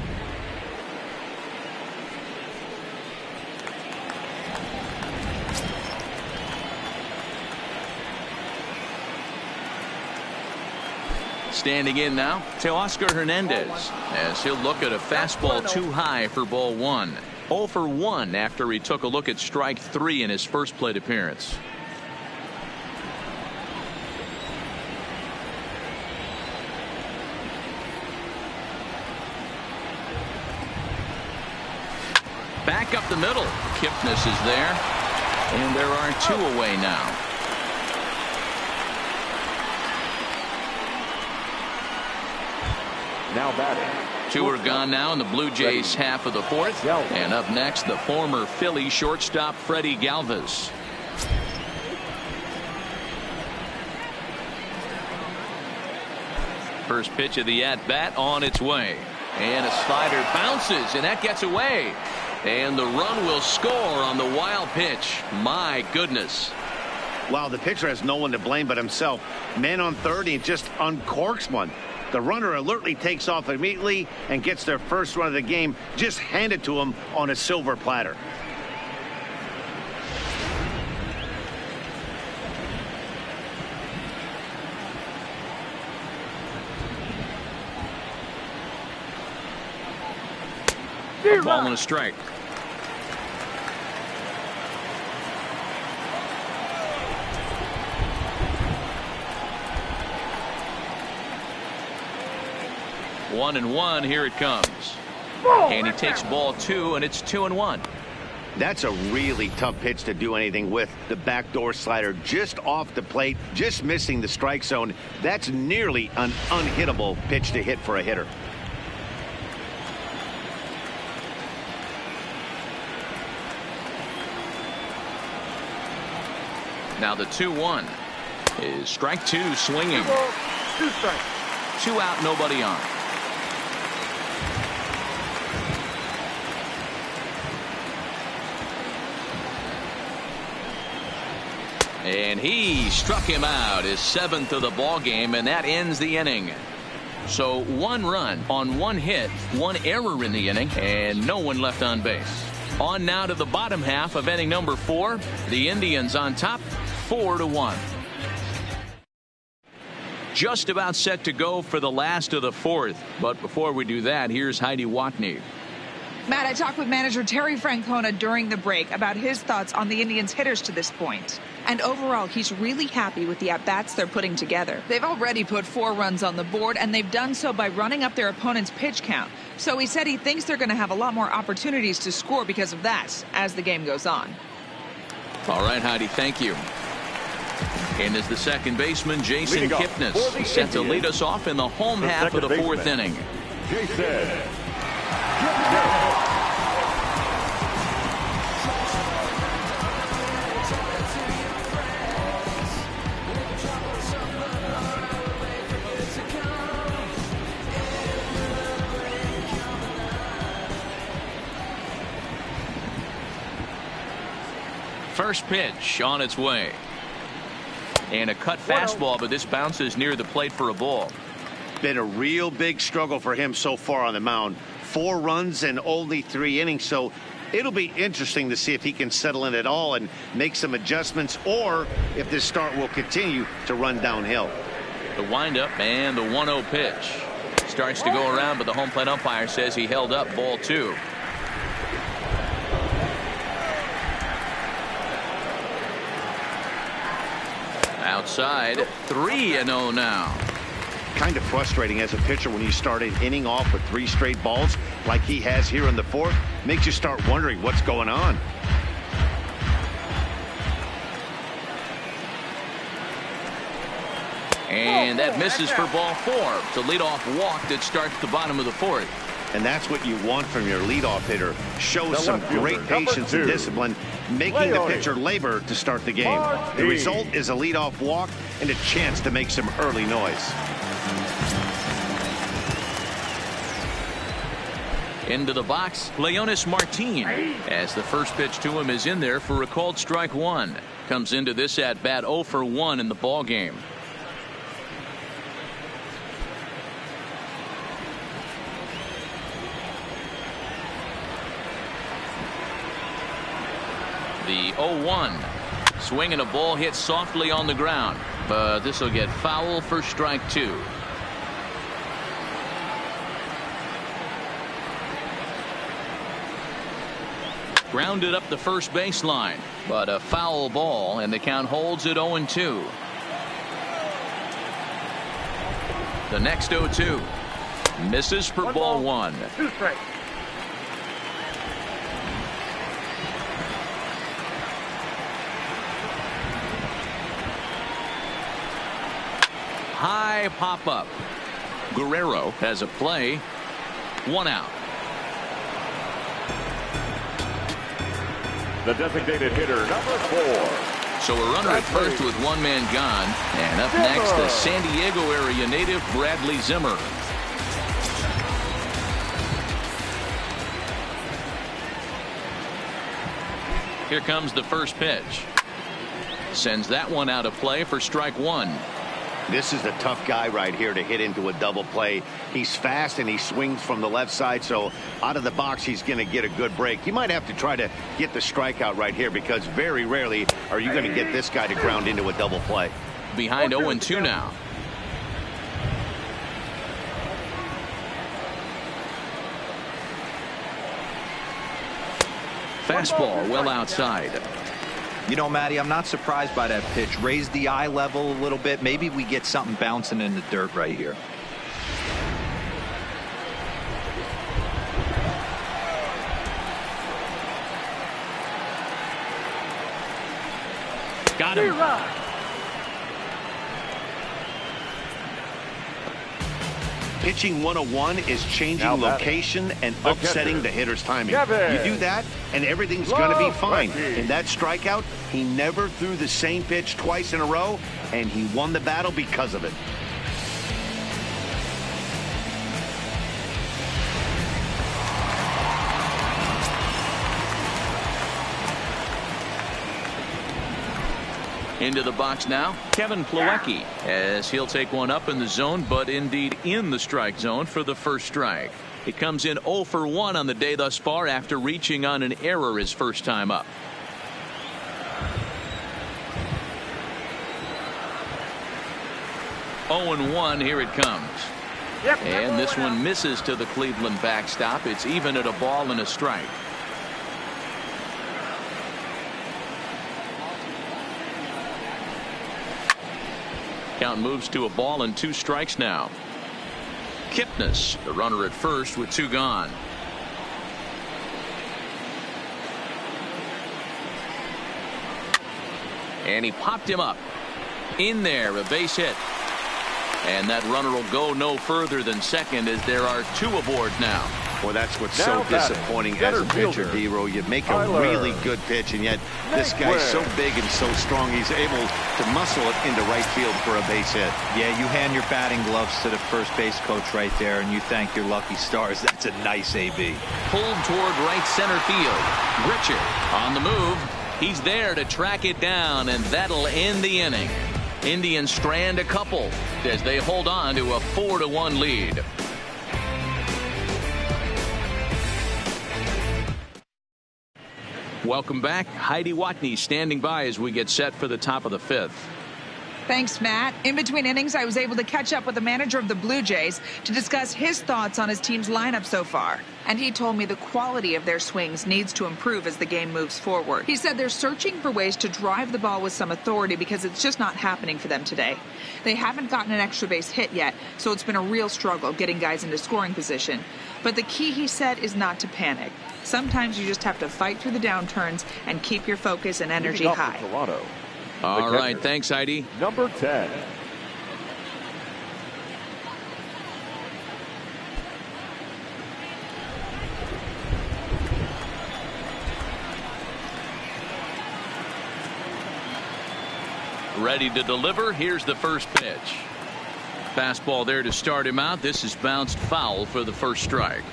Standing in now, Teoscar Hernandez, as he'll look at a fastball too high for ball 1. 0 for 1 after he took a look at strike 3 in his first plate appearance. Back up the middle. Kipnis is there. And there are 2 away now. Now batting. 2 are gone now in the Blue Jays half of the 4th. And up next, the former Philly shortstop Freddie Galvis. First pitch of the at-bat on its way. And a slider bounces, and that gets away. And the run will score on the wild pitch. My goodness. Wow, the pitcher has no one to blame but himself. Man on third, he just uncorks one. The runner alertly takes off immediately and gets their first run of the game just handed to him on a silver platter. Ball and a strike. One and one. Here it comes. And he takes ball 2, and it's 2-1. That's a really tough pitch to do anything with. The backdoor slider just off the plate, just missing the strike zone. That's nearly an unhittable pitch to hit for a hitter. Now the 2-1 is strike 2 swinging. 2 strikes. 2 out, nobody on. And he struck him out, his 7th of the ball game, and that ends the inning. So 1 run on 1 hit, 1 error in the inning, and no one left on base. On now to the bottom half of inning number 4. The Indians on top, 4-1. Just about set to go for the last of the 4th. But before we do that, here's Heidi Watney. Matt, I talked with manager Terry Francona during the break about his thoughts on the Indians' hitters to this point. And overall, he's really happy with the at-bats they're putting together. They've already put 4 runs on the board, and they've done so by running up their opponent's pitch count. So he said he thinks they're going to have a lot more opportunities to score because of that as the game goes on. All right, Heidi, thank you. And as the second baseman, Jason Kipnis, set to lead us off in the home half of the 4th inning. Jason Kipnis. First pitch on its way. And a cut fastball, but this bounces near the plate for a ball. Been a real big struggle for him so far on the mound. 4 runs and only 3 innings, so it'll be interesting to see if he can settle in at all and make some adjustments, or if this start will continue to run downhill. The windup and the 1-0 pitch. Starts to go around, but the home plate umpire says he held up ball 2. Outside, 3-0 now. Kind of frustrating as a pitcher when you start an inning off with 3 straight balls like he has here in the 4th. Makes you start wondering what's going on. And that misses for ball 4. It's a leadoff walk that starts the bottom of the 4th. And that's what you want from your leadoff hitter. Show some great patience and discipline, making the pitcher labor to start the game. The result is a leadoff walk and a chance to make some early noise. Into the box, Leonys Martin, as the first pitch to him is in there for a called strike 1. Comes into this at bat 0 for 1 in the ball game. The 0-1. Swing and a ball hit softly on the ground, but this will get foul for strike 2. Grounded up the first baseline, but a foul ball, and the count holds at 0-2. The next 0-2 misses for ball one. 2 strikes. High pop up. Guerrero has a play. 1 out. The designated hitter, number 4. So a runner at first with 1 man gone. And up next, the San Diego area native Bradley Zimmer. Here comes the first pitch. Sends that one out of play for strike 1. This is a tough guy right here to hit into a double play. He's fast and he swings from the left side, so out of the box he's going to get a good break. You might have to try to get the strikeout right here because very rarely are you going to get this guy to ground into a double play. Behind 0-2 now. Fastball well outside. You know, Matty, I'm not surprised by that pitch. Raise the eye level a little bit. Maybe we get something bouncing in the dirt right here. Got him. Pitching 101 is changing location and upsetting the hitter's timing. You do that, and everything's going to be fine. In that strikeout, he never threw the same pitch twice in a row, and he won the battle because of it. Into the box now, Kevin Plawecki, as he'll take one up in the zone, but indeed in the strike zone for the first strike. He comes in 0 for 1 on the day thus far after reaching on an error his first time up. Oh, 0-1, here it comes. And this one misses to the Cleveland backstop. It's even at a ball and a strike. Count moves to a ball and 2 strikes now. Kipnis, the runner at first with 2 gone. And he popped him up. In there, a base hit. And that runner will go no further than second as there are 2 aboard now. Well, that's what's so disappointing as a pitcher, D-Row. You make a really good pitch, and yet this guy's so big and so strong, he's able to muscle it into right field for a base hit. Yeah, you hand your batting gloves to the first base coach right there, and you thank your lucky stars. That's a nice AB. Pulled toward right center field. Richard on the move. He's there to track it down, and that'll end the inning. Indians strand a couple as they hold on to a 4-1 lead. Welcome back. Heidi Watney standing by as we get set for the top of the 5th. Thanks, Matt. In between innings, I was able to catch up with the manager of the Blue Jays to discuss his thoughts on his team's lineup so far. And he told me the quality of their swings needs to improve as the game moves forward. He said they're searching for ways to drive the ball with some authority because it's just not happening for them today. They haven't gotten an extra base hit yet, so it's been a real struggle getting guys into scoring position. But the key, he said, is not to panic. Sometimes you just have to fight through the downturns and keep your focus and energy high. All right, thanks, Heidi. Number 10. Ready to deliver. Here's the first pitch. Fastball there to start him out. This is bounced foul for the first strike.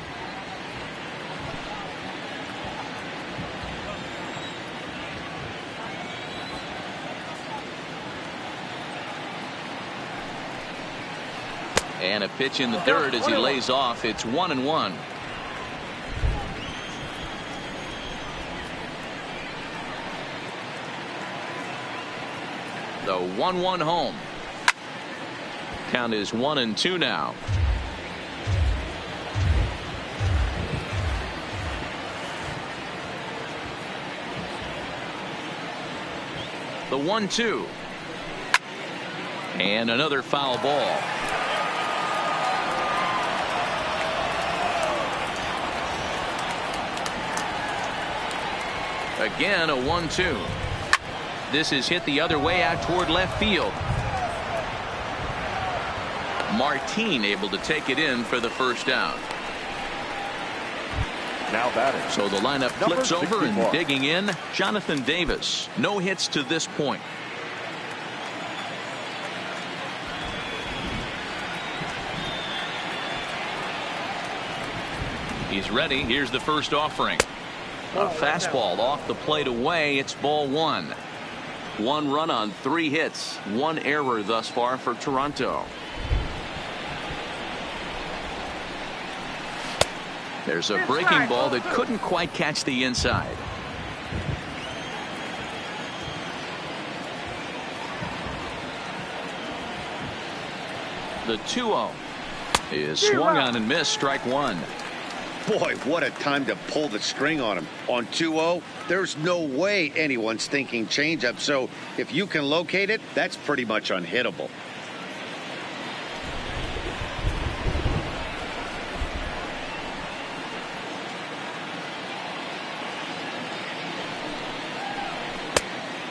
And a pitch in the dirt as he lays off. It's 1-1. The 1-1 home. Count is 1-2 now. The 1-2. And another foul ball. Again, a 1-2. This is hit the other way out toward left field. Martin able to take it in for the first down. Now batting. So the lineup flips over and digging in, Jonathan Davis. No hits to this point. He's ready. Here's the first offering. A fastball off the plate away. It's ball 1. 1 run on 3 hits. 1 error thus far for Toronto. There's a breaking ball that couldn't quite catch the inside. The 2-0 is swung on and missed. Strike 1. Boy, what a time to pull the string on him. On 2-0, there's no way anyone's thinking changeup. So if you can locate it, that's pretty much unhittable.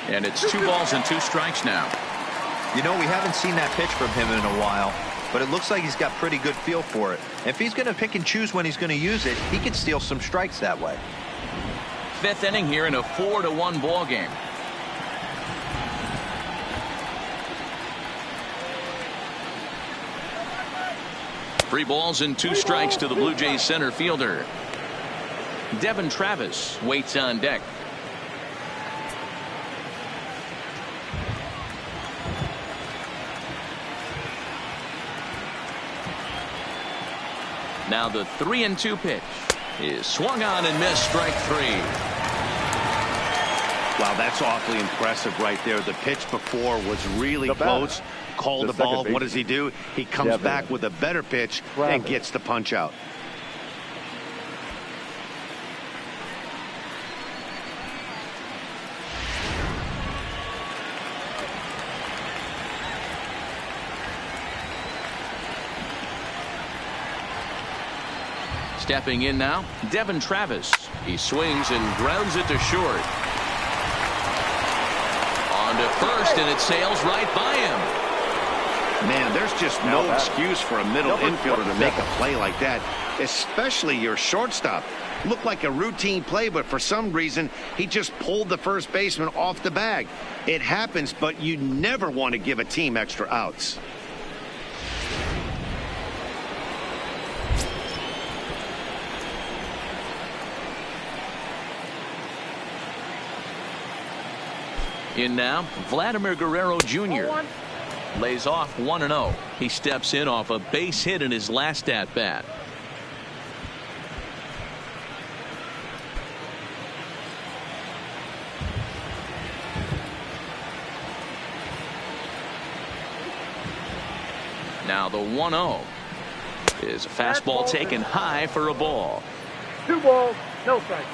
And it's 2 balls and 2 strikes now. You know, we haven't seen that pitch from him in a while, but it looks like he's got pretty good feel for it. If he's going to pick and choose when he's going to use it, he can steal some strikes that way. 5th inning here in a 4-1 ball game. Three balls and 2 strikes to the Blue Jays center fielder. Devin Travis waits on deck. Now the 3-2 pitch is swung on and missed. Strike 3. Wow, that's awfully impressive right there. The pitch before was really close. Called the ball. What does he do? He comes back with a better pitch and gets the punch out. Stepping in now, Devin Travis. He swings and grounds it to short. On to first, and it sails right by him. Man, there's just no excuse for a middle infielder to make a play like that, especially your shortstop. Looked like a routine play, but for some reason, he just pulled the first baseman off the bag. It happens, but you never want to give a team extra outs. In now, Vladimir Guerrero Jr. lays off 1-0. He steps in off a base hit in his last at bat. Now the 1-0 is a fastball taken high for a ball. 2 balls, no strikes.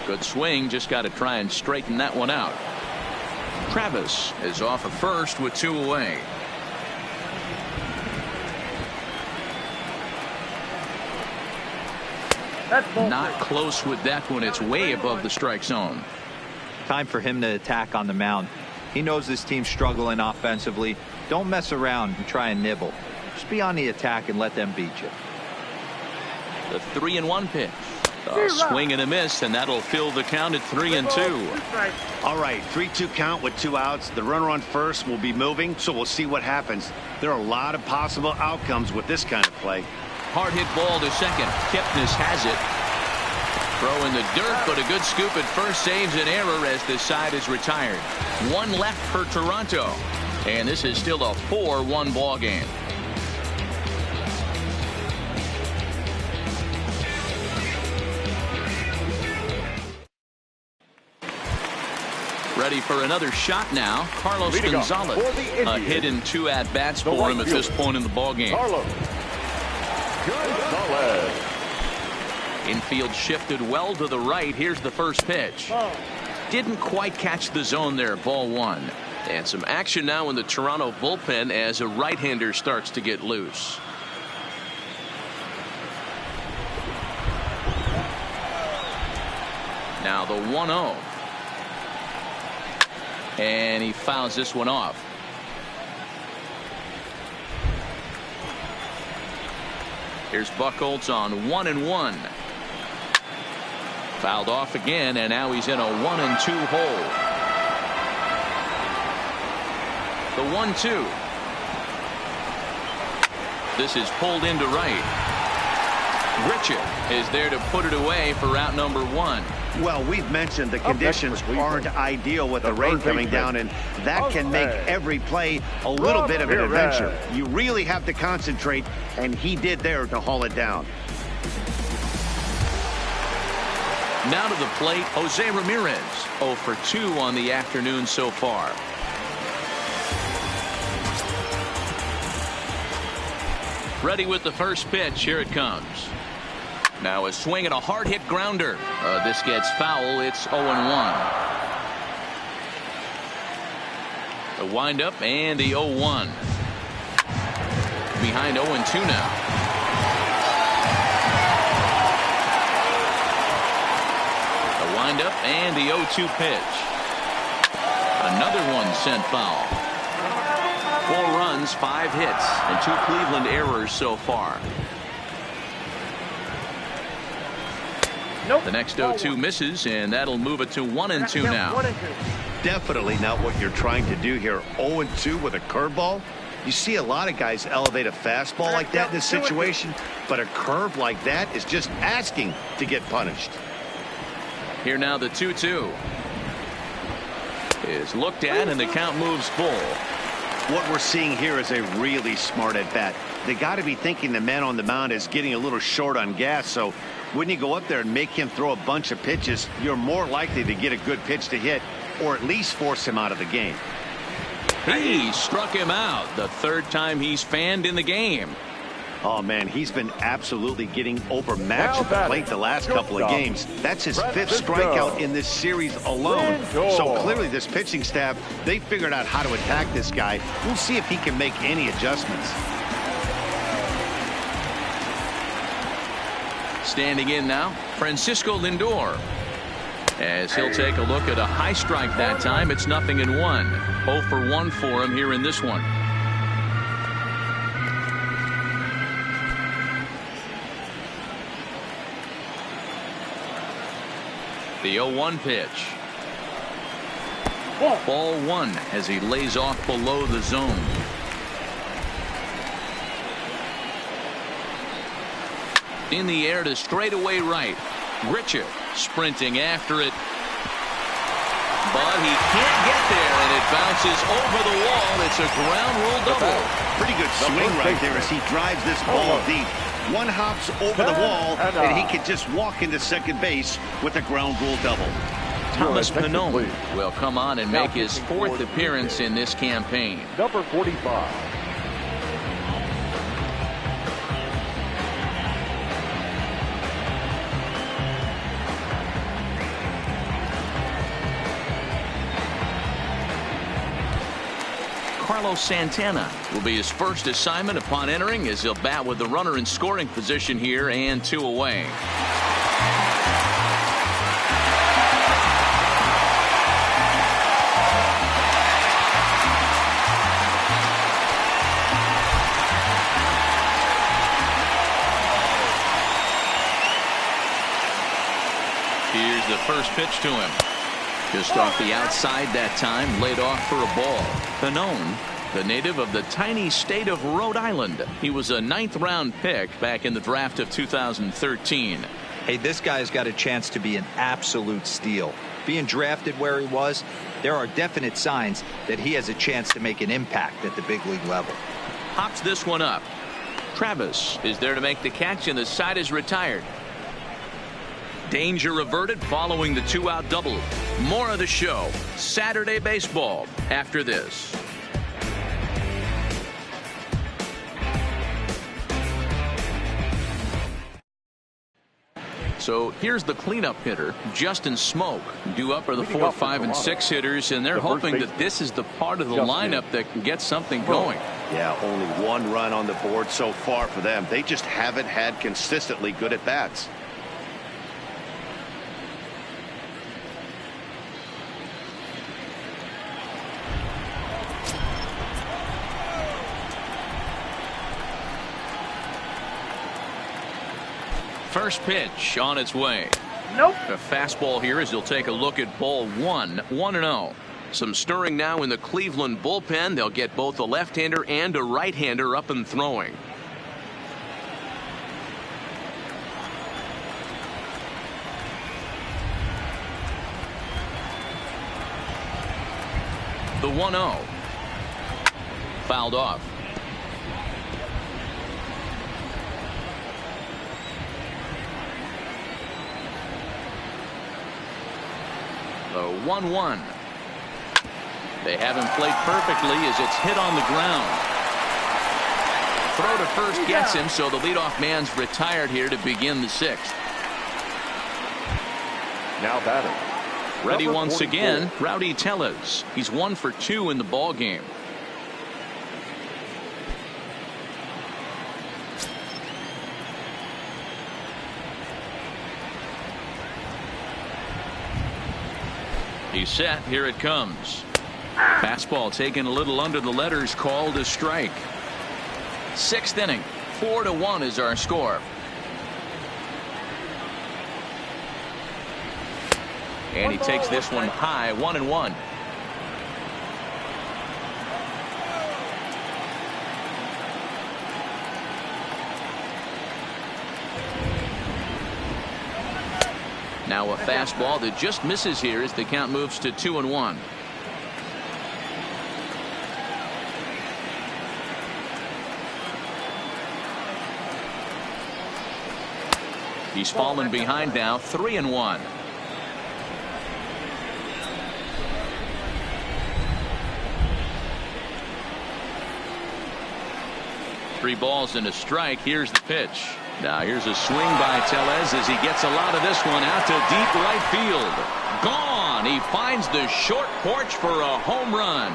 Good swing, just got to try and straighten that one out. Travis is off at first with 2 away. Not close with that one. It's way above the strike zone. Time for him to attack on the mound. He knows this team's struggling offensively. Don't mess around and try and nibble. Just be on the attack and let them beat you. The 3-1 pitch. A swing and a miss, and that'll fill the count at 3-2. All right, 3-2 count with 2 outs. The runner on first will be moving, so we'll see what happens. There are a lot of possible outcomes with this kind of play. Hard hit ball to second. Kipnis has it. Throw in the dirt, but a good scoop at first saves an error as the side is retired. 1 left for Toronto, and this is still a 4-1 ball game. Ready for another shot now. Carlos Gonzalez. A hit in 2 at-bats for him at this point in the ball game. Gonzalez. Infield shifted well to the right. Here's the first pitch. Didn't quite catch the zone there. Ball 1. And some action now in the Toronto bullpen as a right-hander starts to get loose. Now the 1-0. And he fouls this one off. Here's Buchholz on 1-1. Fouled off again, and now he's in a 1-2 hole. The 1-2. This is pulled into right. Richard is there to put it away for out number 1. Well, we've mentioned the conditions aren't ideal with the rain coming down, and that can make every play a little bit of an adventure. You really have to concentrate, and he did there to haul it down. Now to the plate, Jose Ramirez. 0 for 2 on the afternoon so far. Ready with the first pitch. Here it comes. Now a swing and a hard hit grounder. This gets foul. It's 0-1. The windup and the 0-1. Behind 0-2 now. The windup and the 0-2 pitch. Another one sent foul. 4 runs, 5 hits, and 2 Cleveland errors so far. The next 0-2 misses, and that'll move it to 1-2 now. Definitely not what you're trying to do here. 0-2 with a curveball. You see a lot of guys elevate a fastball like that in this situation, but a curve like that is just asking to get punished. Here now the 2-2 is looked at, and the count moves full. What we're seeing here is a really smart at bat. They got to be thinking the man on the mound is getting a little short on gas, so when you go up there and make him throw a bunch of pitches, you're more likely to get a good pitch to hit, or at least force him out of the game. He struck him out. The 3rd time he's fanned in the game. Oh man, he's been absolutely getting overmatched at the plate the last couple of games. That's his 5th strikeout in this series alone. So clearly this pitching staff, they figured out how to attack this guy. We'll see if he can make any adjustments. Standing in now, Francisco Lindor. As he'll take a look at a high strike that time. It's 0-1. 0 for 1 for him here in this one. The 0-1 pitch. Ball 1 as he lays off below the zone. In the air to straightaway right. Richard sprinting after it. But he can't get there, and it bounces over the wall. It's a ground rule double. Pretty good swing right there as he drives this ball deep. One hops over the wall, and he can just walk into second base with a ground rule double. Thomas Pannone will come on and make his 4th appearance in this campaign. Number 45. Carlos Santana will be his first assignment upon entering, as he'll bat with the runner in scoring position here and 2 away. Here's the first pitch to him. Just off the outside that time, laid off for a ball. Pannone, the native of the tiny state of Rhode Island. He was a 9th-round pick back in the draft of 2013. Hey, this guy's got a chance to be an absolute steal. Being drafted where he was, there are definite signs that he has a chance to make an impact at the big league level. Hops this one up. Travis is there to make the catch, and the side is retired. Danger averted following the 2-out double. More of the show, Saturday Baseball, after this. So here's the cleanup hitter, Justin Smoke. Due up are the 4, 5, and 6 hitters, and they're hoping that this is the part of the lineup that can get something going. Yeah, only 1 run on the board so far for them. They just haven't had consistently good at bats. First pitch on its way. Nope. A fastball here as he'll take a look at ball 1, 1-0. Some stirring now in the Cleveland bullpen. They'll get both a left-hander and a right-hander up and throwing. The 1-0. Fouled off. The 1-1. They have him played perfectly as it's hit on the ground. Throw to first gets him, so the leadoff man's retired here to begin the 6th. Now batting. Ready Number once 44. again, Rowdy Tellez. He's 1 for 2 in the ball game. He's set. Here it comes. Fastball taken a little under the letters, called a strike. 6th inning. 4-1 is our score. And he takes this one high, 1-1. Now a fastball that just misses here as the count moves to 2-1. He's fallen behind now, 3-1. Three balls and a strike. Here's the pitch. Now here's a swing by Tellez as he gets a lot of this one out to deep right field. Gone. He finds the short porch for a home run.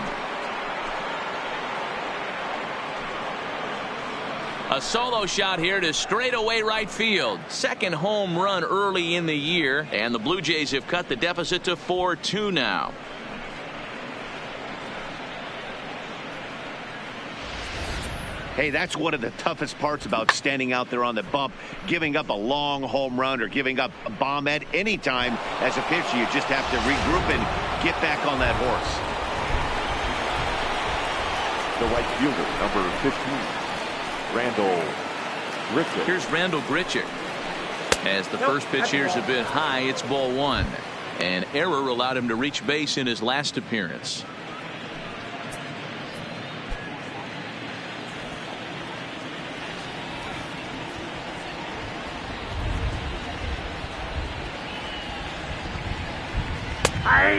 A solo shot here to straightaway right field. Second home run early in the year, and the Blue Jays have cut the deficit to 4-2 now. Hey, that's one of the toughest parts about standing out there on the bump, giving up a long home run or giving up a bomb at any time. As a pitcher, you just have to regroup and get back on that horse. The right fielder, number 15, Randall Grichuk. Here's Randall Grichuk. As the first pitch here's a bit high, it's ball 1. An error allowed him to reach base in his last appearance.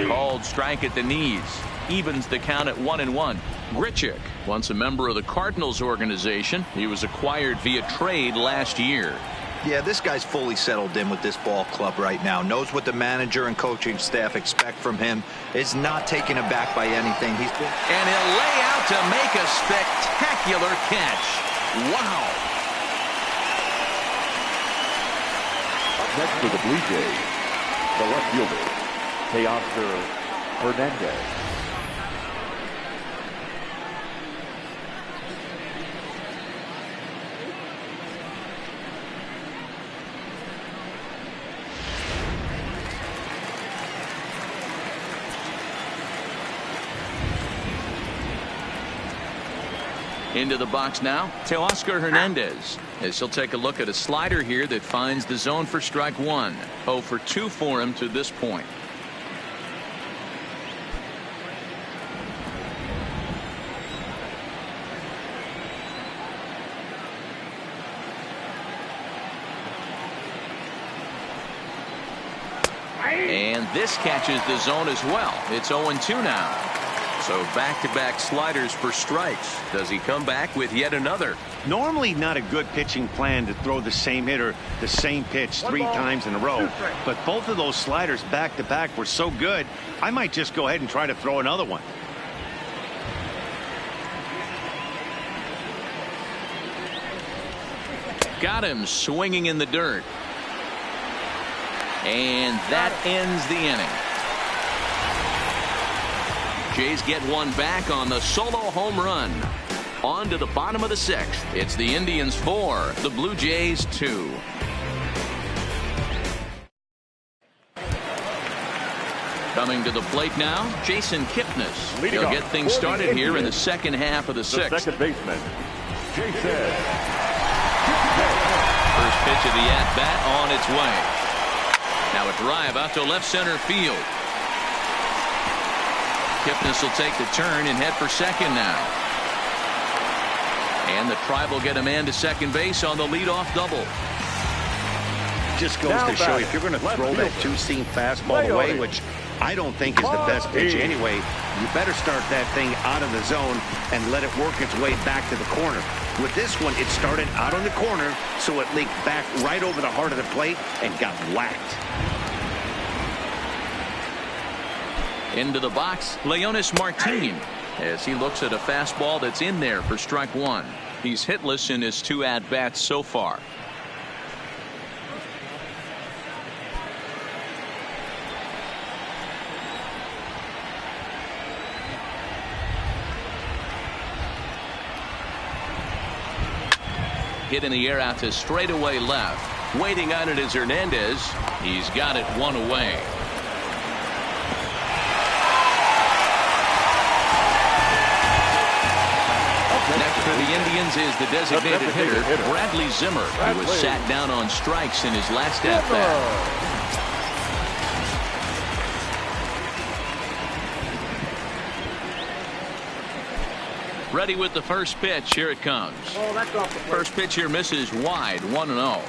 Called strike at the knees. Evens the count at 1-1. Grichuk, once a member of the Cardinals organization, he was acquired via trade last year. Yeah, this guy's fully settled in with this ball club right now. Knows what the manager and coaching staff expect from him. Is not taken aback by anything. And he'll lay out to make a spectacular catch. Wow. Up next for the Blue Jays, the left fielder, Teoscar Hernandez. Into the box now, Teoscar Hernandez, as he'll take a look at a slider here that finds the zone for strike 1. 0 for 2 for him to this point. And this catches the zone as well. It's 0-2 now. So back-to-back sliders for strikes. Does he come back with yet another? Normally not a good pitching plan to throw the same hitter the same pitch 3 times in a row. But both of those sliders back-to-back were so good, I might just go ahead and try to throw another one. Got him swinging in the dirt. And that ends the inning. Jays get one back on the solo home run. On to the bottom of the 6th. It's the Indians 4, the Blue Jays 2. Coming to the plate now, Jason Kipnis. He'll get things started here in the second half of the 6th. The second baseman, Jason. First pitch of the at-bat on its way. Now a drive out to left center field. Kipnis will take the turn and head for second now. And the Tribe will get a man to second base on the leadoff double. Just goes to show you, if you're going to throw that 2-seam fastball away, which I don't think is the best pitch anyway, you better start that thing out of the zone and let it work its way back to the corner. With this one, it started out on the corner, so it leaked back right over the heart of the plate and got whacked. Into the box, Leonys Martin, as he looks at a fastball that's in there for strike 1. He's hitless in his 2 at-bats so far. Hit in the air out to straightaway left. Waiting on it is Hernandez. He's got it 1 away. Next for the Indians is the designated hitter, Bradley Zimmer, who was sat down on strikes in his last at-bat. Ready with the first pitch. Here it comes. First pitch here misses wide, 1-0.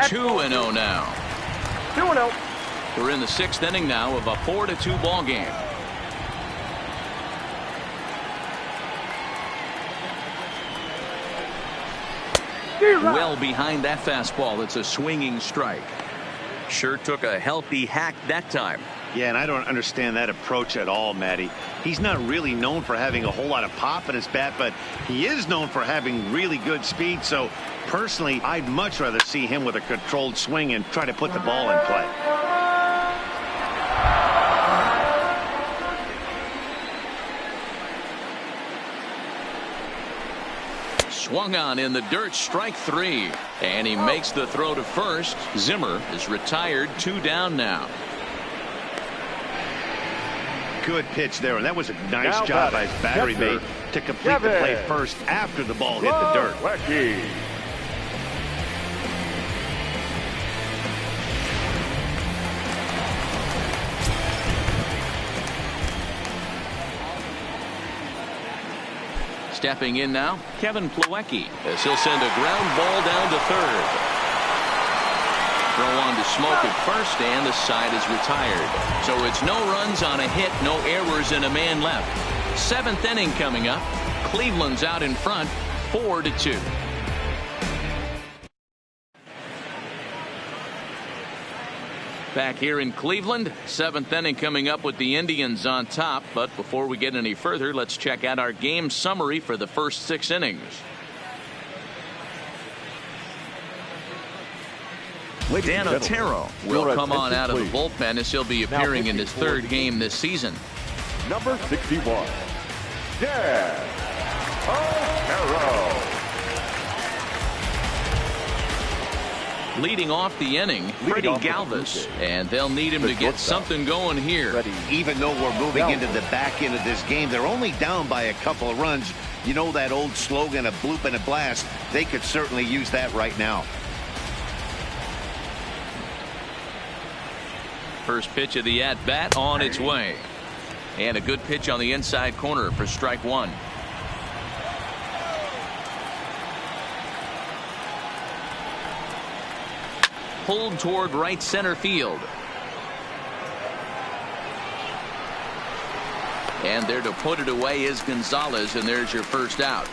Two 2-0 now. 2-0. We're in the 6th inning now of a 4-2 ball game. Well behind that fastball. It's a swinging strike. Sure took a healthy hack that time. Yeah, and I don't understand that approach at all, Matty. He's not really known for having a whole lot of pop in his bat, but he is known for having really good speed. So personally, I'd much rather see him with a controlled swing and try to put the ball in play. Swung on in the dirt, strike 3. And he makes the throw to first. Zimmer is retired, 2 down now. Good pitch there, and that was a nice job by his battery mate to complete the play first after the ball hit the dirt. Stepping in now, Kevin Plawecki, as he'll send a ground ball down to third. Throw on to Smoke at first, and the side is retired. So it's no runs on a hit, no errors, and a man left. 7th inning coming up. Cleveland's out in front, 4-2. Back here in Cleveland, 7th inning coming up with the Indians on top. But before we get any further, let's check out our game summary for the first 6 innings. Dan Otero will come on out of the bullpen as he'll be appearing in his 3rd game this season. Number 61, Dan Otero. Leading off the inning, Freddie Galvis, and they'll need him to get something going here. Even though we're moving into the back end of this game, they're only down by a couple of runs. You know that old slogan, a bloop and a blast. They could certainly use that right now. First pitch of the at-bat on its way. And a good pitch on the inside corner for strike 1. pulled toward right center field. And there to put it away is Gonzalez, and there's your first out.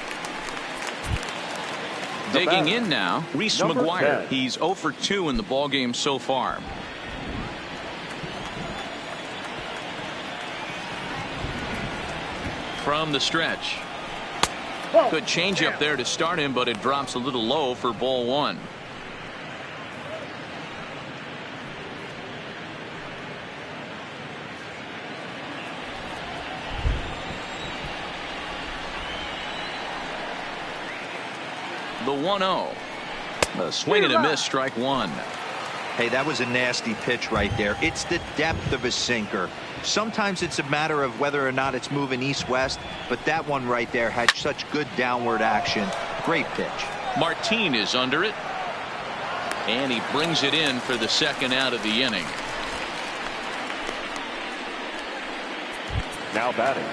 Digging in now, Reese McGuire. 10. He's 0 for 2 in the ballgame so far. From the stretch. Good changeup there to start him, but it drops a little low for ball 1. The 1-0. A swing and a miss, strike 1. Hey, that was a nasty pitch right there. It's the depth of a sinker. Sometimes it's a matter of whether or not it's moving east-west, but that one right there had such good downward action. Great pitch. Martin is under it, and he brings it in for the second out of the inning. Now batting,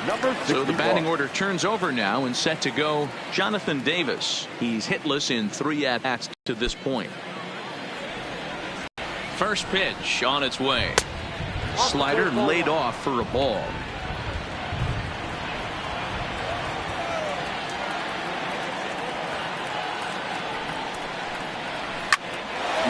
number 61. So the batting order turns over now and set to go Jonathan Davis. He's hitless in 3 at-bats to this point. First pitch on its way. Slider laid off for a ball.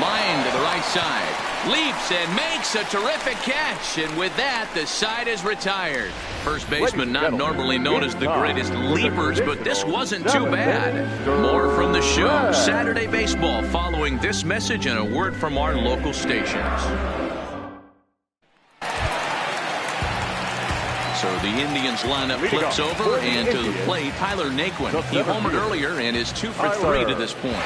Line to the right side. Leaps and makes a terrific catch. And with that, the side is retired. First baseman not normally known as the greatest leapers, but this wasn't too bad. More from the show. Saturday Baseball following this message and a word from our local stations. So the Indians lineup flips over, and to the plate, Tyler Naquin. He homered earlier and is 2 for 3 to this point.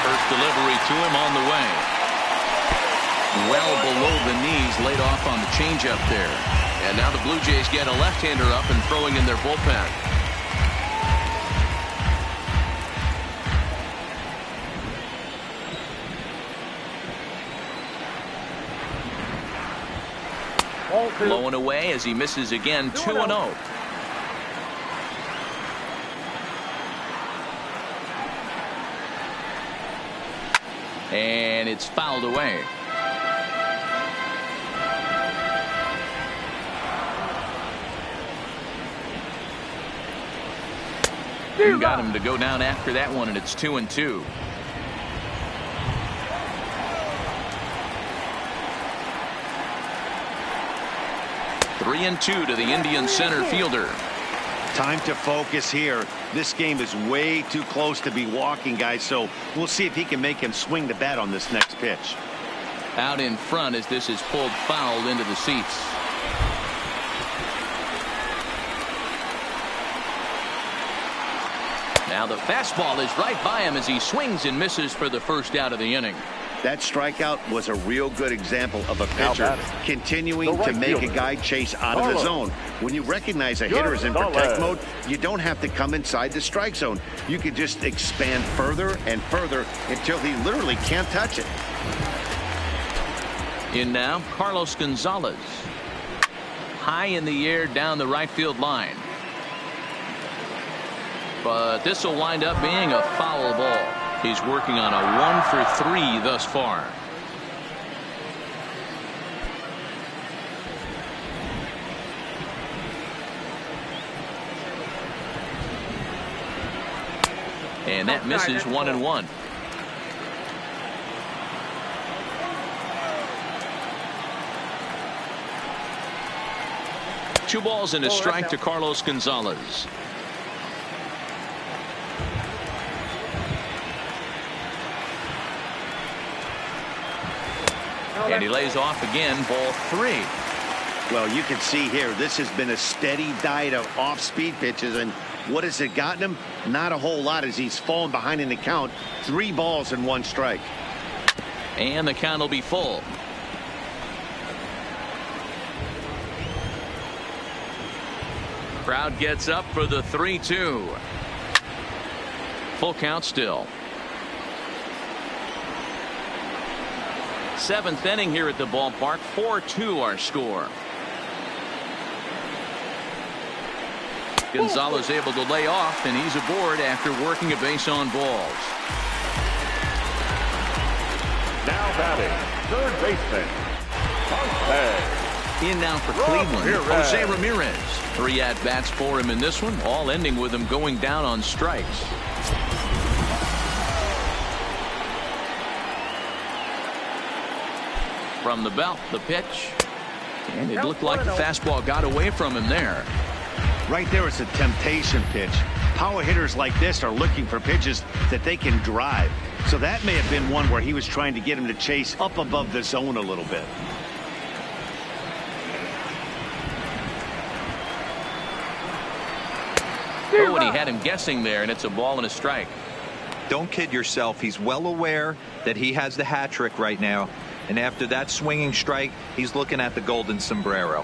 First delivery to him on the way. Well below the knees, laid off on the changeup there. And now the Blue Jays get a left-hander up and throwing in their bullpen. Blowing away as he misses again. 2-0. And it's fouled away. You got him to go down after that one, and it's 2-2. Three and 2 to the Indian center fielder. Time to focus here. This game is way too close to be walking, guys, so we'll see if he can make him swing the bat on this next pitch. Out in front as this is pulled foul into the seats. Now the fastball is right by him as he swings and misses for the first out of the inning. That strikeout was a real good example of a pitcher continuing to make a guy chase out of the zone. When you recognize a hitter is in protect mode, you don't have to come inside the strike zone. You can just expand further and further until he literally can't touch it. In now, Carlos Gonzalez. High in the air down the right field line. But this will wind up being a foul ball. He's working on a 1 for 3 thus far. And that misses 1-1. Two balls and a strike to Carlos Gonzalez. And he lays off again, ball 3. Well, you can see here, this has been a steady diet of off-speed pitches, and what has it gotten him? Not a whole lot as he's fallen behind in the count. 3 balls and 1 strike. And the count will be full. Crowd gets up for the 3-2. Full count still. 7th inning here at the ballpark. 4-2 our score. Gonzalez able to lay off, and he's aboard after working a base on balls. Now batting, third baseman, Pompey. In now for Cleveland, Jose Ramirez. 3 at-bats for him in this one, all ending with him going down on strikes. From the belt, the pitch. And it looked like the fastball got away from him there. Right there, it's a temptation pitch. Power hitters like this are looking for pitches that they can drive. So that may have been one where he was trying to get him to chase up above the zone a little bit. Oh, and he had him guessing there, and it's a ball and a strike. Don't kid yourself. He's well aware that he has the hat trick right now. And after that swinging strike, he's looking at the golden sombrero.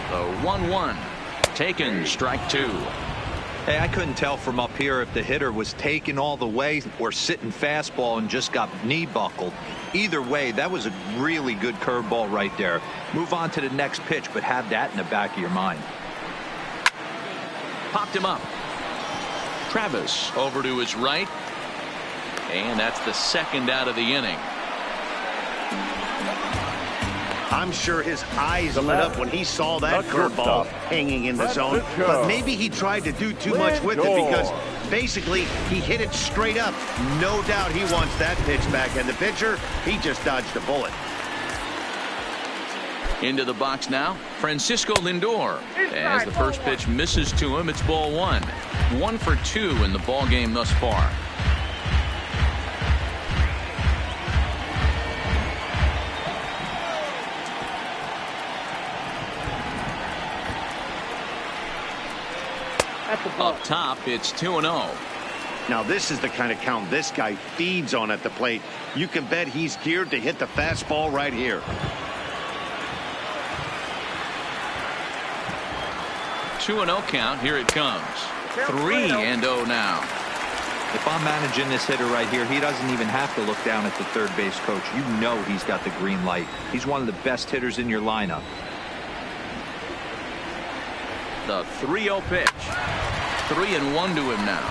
The 1-1. Taken, strike 2. Hey, I couldn't tell from up here if the hitter was taken all the way or sitting fastball and just got knee buckled. Either way, that was a really good curveball right there. Move on to the next pitch, but have that in the back of your mind. Popped him up. Travis over to his right. And that's the second out of the inning. I'm sure his eyes lit up when he saw that curveball hanging in the zone. But maybe he tried to do too much with it because basically he hit it straight up. No doubt he wants that pitch back. And the pitcher, he just dodged a bullet. Into the box now, Francisco Lindor. As the first pitch misses to him, it's ball 1. 1 for 2 in the ball game thus far. Up top, it's 2-0. Now this is the kind of count this guy feeds on at the plate. You can bet he's geared to hit the fastball right here. 2-0 count. Here it comes. 3-0 now. If I'm managing this hitter right here, he doesn't even have to look down at the third base coach. You know he's got the green light. He's one of the best hitters in your lineup. The 3-0 pitch. 3-1 to him now.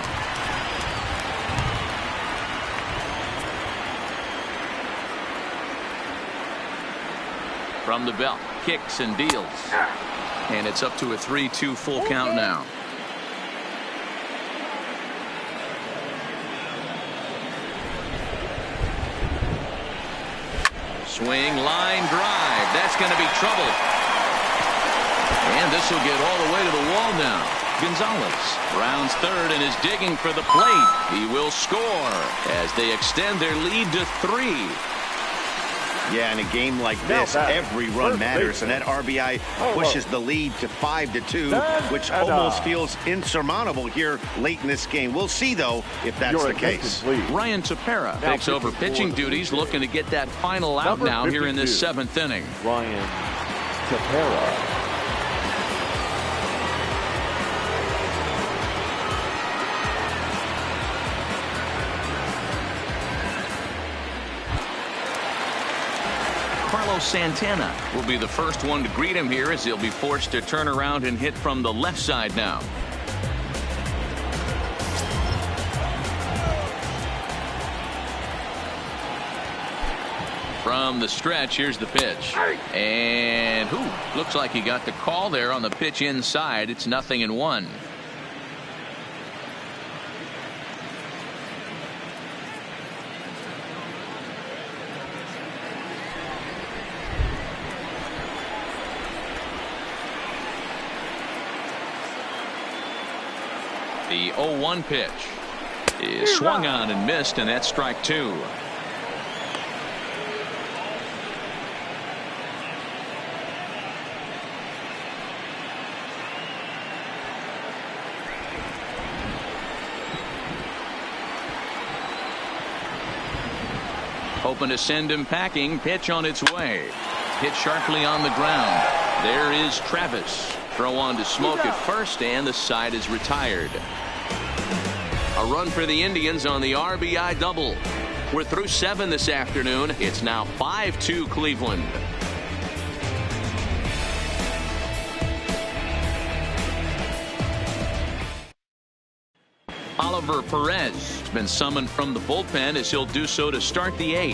From the belt, kicks and deals. And it's up to a 3-2 full count now. Swing, line drive. That's going to be trouble. And this will get all the way to the wall now. Gonzalez rounds third and is digging for the plate. He will score as they extend their lead to 3. Yeah, in a game like this, every run matters, and that RBI pushes the lead to 5-2, which almost feels insurmountable here late in this game. We'll see, though, if that's the case. Ryan Tepera takes over pitching duties, looking to get that final out now here in this 7th inning. Ryan Tepera. Carlos Santana will be the first one to greet him here as he'll be forced to turn around and hit from the left side now. From the stretch, here's the pitch. And looks like he got the call there on the pitch inside. It's 0-1. The 0-1 pitch is swung on and missed, and that's strike 2. Hoping to send him packing. Pitch on its way. Hit sharply on the ground. There is Travis. Throw on to Smoke at first, and the side is retired. A run for the Indians on the RBI double. We're through 7 this afternoon. It's now 5-2 Cleveland. Oliver Perez has been summoned from the bullpen as he'll do so to start the 8th.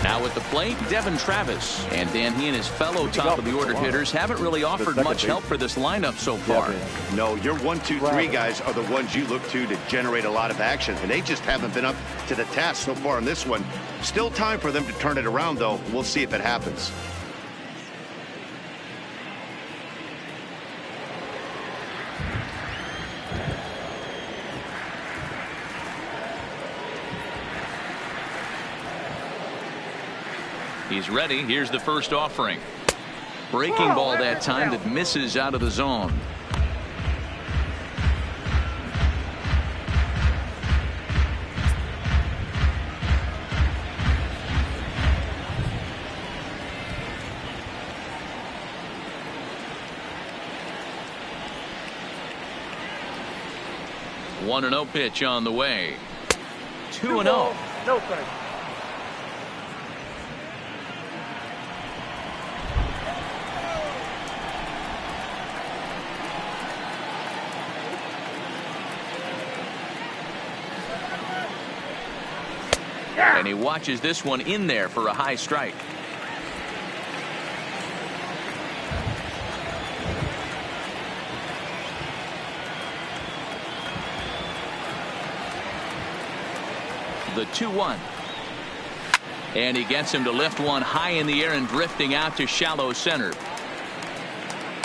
Now at the plate, Devin Travis. And Dan, he and his fellow top of the order hitters haven't really offered much help for this lineup so far. No, your 1, 2, 3 guys are the ones you look to generate a lot of action, and they just haven't been up to the task so far in this one. Still time for them to turn it around, though. We'll see if it happens. He's ready. Here's the first offering. Breaking ball that time that misses out of the zone. One and 0 pitch on the way. 2-0. No strike. And he watches this one in there for a high strike. The 2-1. And he gets him to lift one high in the air and drifting out to shallow center.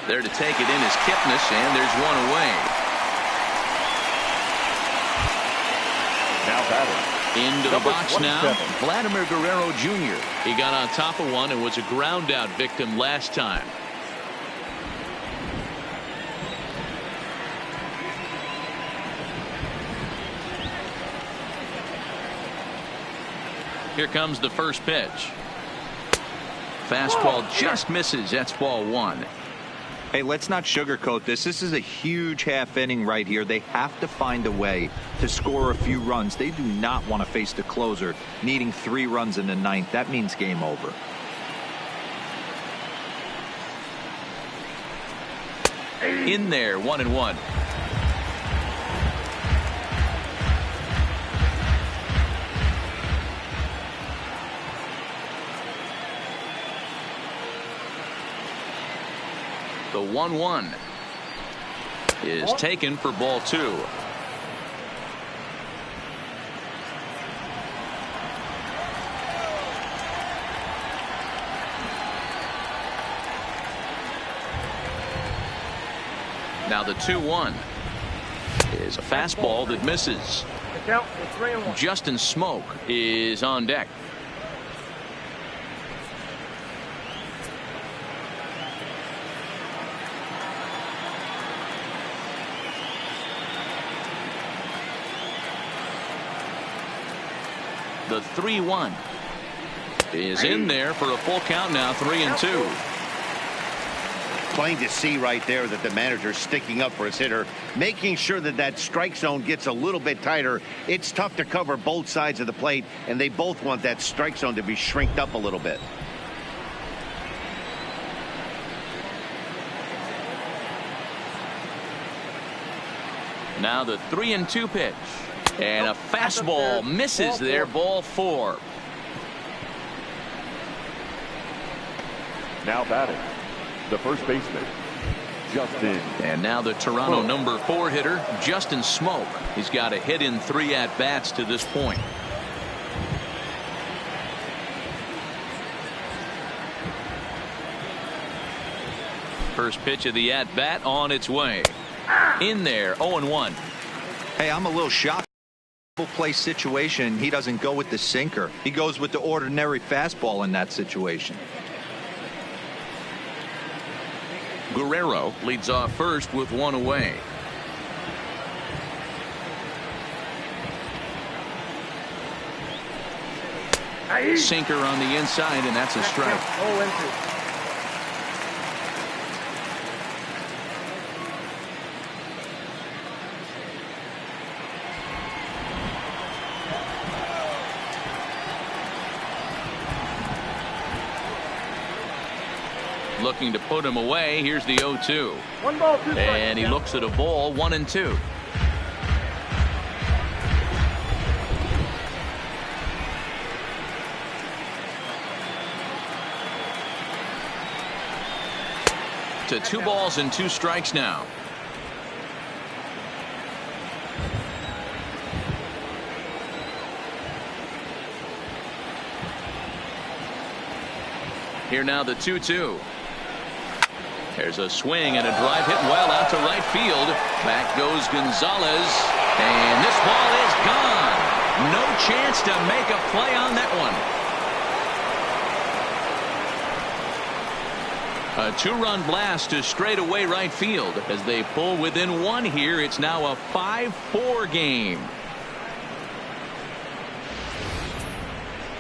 There to take it in is Kipnis, and there's one away. Now batting. Into the box 27. now, Vladimir Guerrero Jr. He got on top of one and was a ground out victim last time. Here comes the first pitch. Fastball just misses. That's ball 1. Hey, let's not sugarcoat this. This is a huge half inning right here. They have to find a way to score a few runs. They do not want to face the closer needing 3 runs in the 9th. That means game over. In there, 1-1. The 1-1 is taken for ball 2. Now the 2-1 is a fastball that misses. The count is 3-1. Justin Smoak is on deck. The 3-1 is in there for a full count now, 3-2. Plain to see right there that the manager's sticking up for his hitter, making sure that that strike zone gets a little bit tighter. It's tough to cover both sides of the plate, and they both want that strike zone to be shrinked up a little bit. Now the 3-2 pitch. And a fastball misses there, ball 4. Now batting, the first baseman, Justin. And now the Toronto number 4 hitter, Justin Smoak. He's got a hit in 3 at-bats to this point. First pitch of the at-bat on its way. In there, 0-1. Hey, I'm a little shocked. Play situation, he doesn't go with the sinker. He goes with the ordinary fastball in that situation. Guerrero leads off first with 1 away. Sinker on the inside, and that's a strike. 0-2. looking to put him away. Here's the 0-2. 1 ball, 2 strikes. And he looks at a ball, 1-2. To 2 balls and 2 strikes now. Here now the 2-2. There's a swing and a drive hit well out to right field. Back goes Gonzalez. And this ball is gone. No chance to make a play on that one. A 2-run blast to straightaway right field. As they pull within 1 here, it's now a 5-4 game.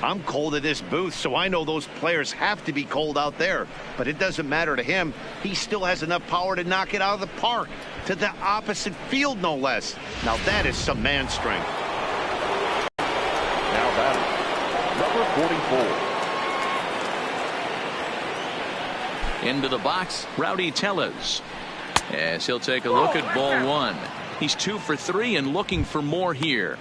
I'm cold at this booth, so I know those players have to be cold out there. But it doesn't matter to him. He still has enough power to knock it out of the park. To the opposite field, no less. Now that is some man strength. Now batting, number 44. Into the box, Rowdy Tellez. As he'll take a look at ball 1. He's 2 for 3 and looking for more here.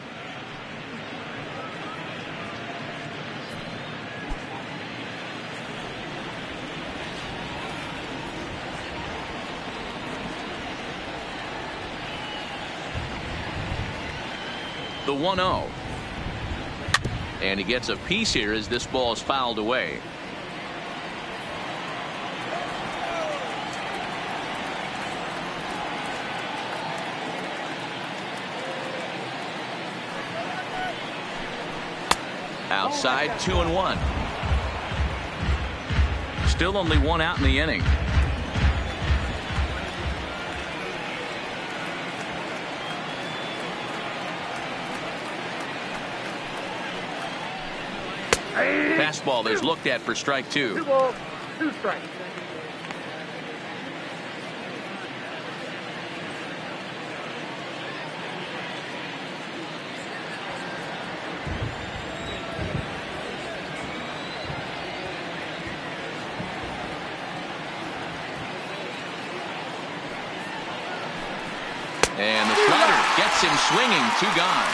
The 1-0. And he gets a piece here as this ball is fouled away. Outside, 2-1. Still only 1 out in the inning. Fastball is looked at for strike 2. 2 balls, 2 strikes. And the slider gets him swinging. 2 gone.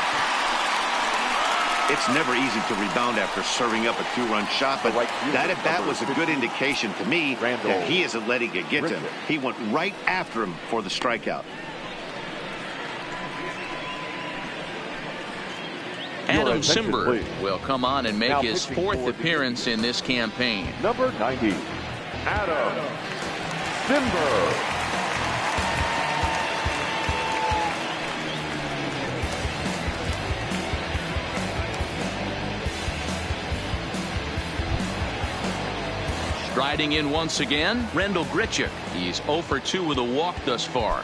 It's never easy to rebound after serving up a 2-run shot, but that at bat was a good indication to me that he isn't letting it get to him. He went right after him for the strikeout. Adam Cimber will come on and make his 4th appearance in this campaign. Number 90, Adam Cimber. Striding in once again, Randal Grichuk. He's 0 for 2 with a walk thus far.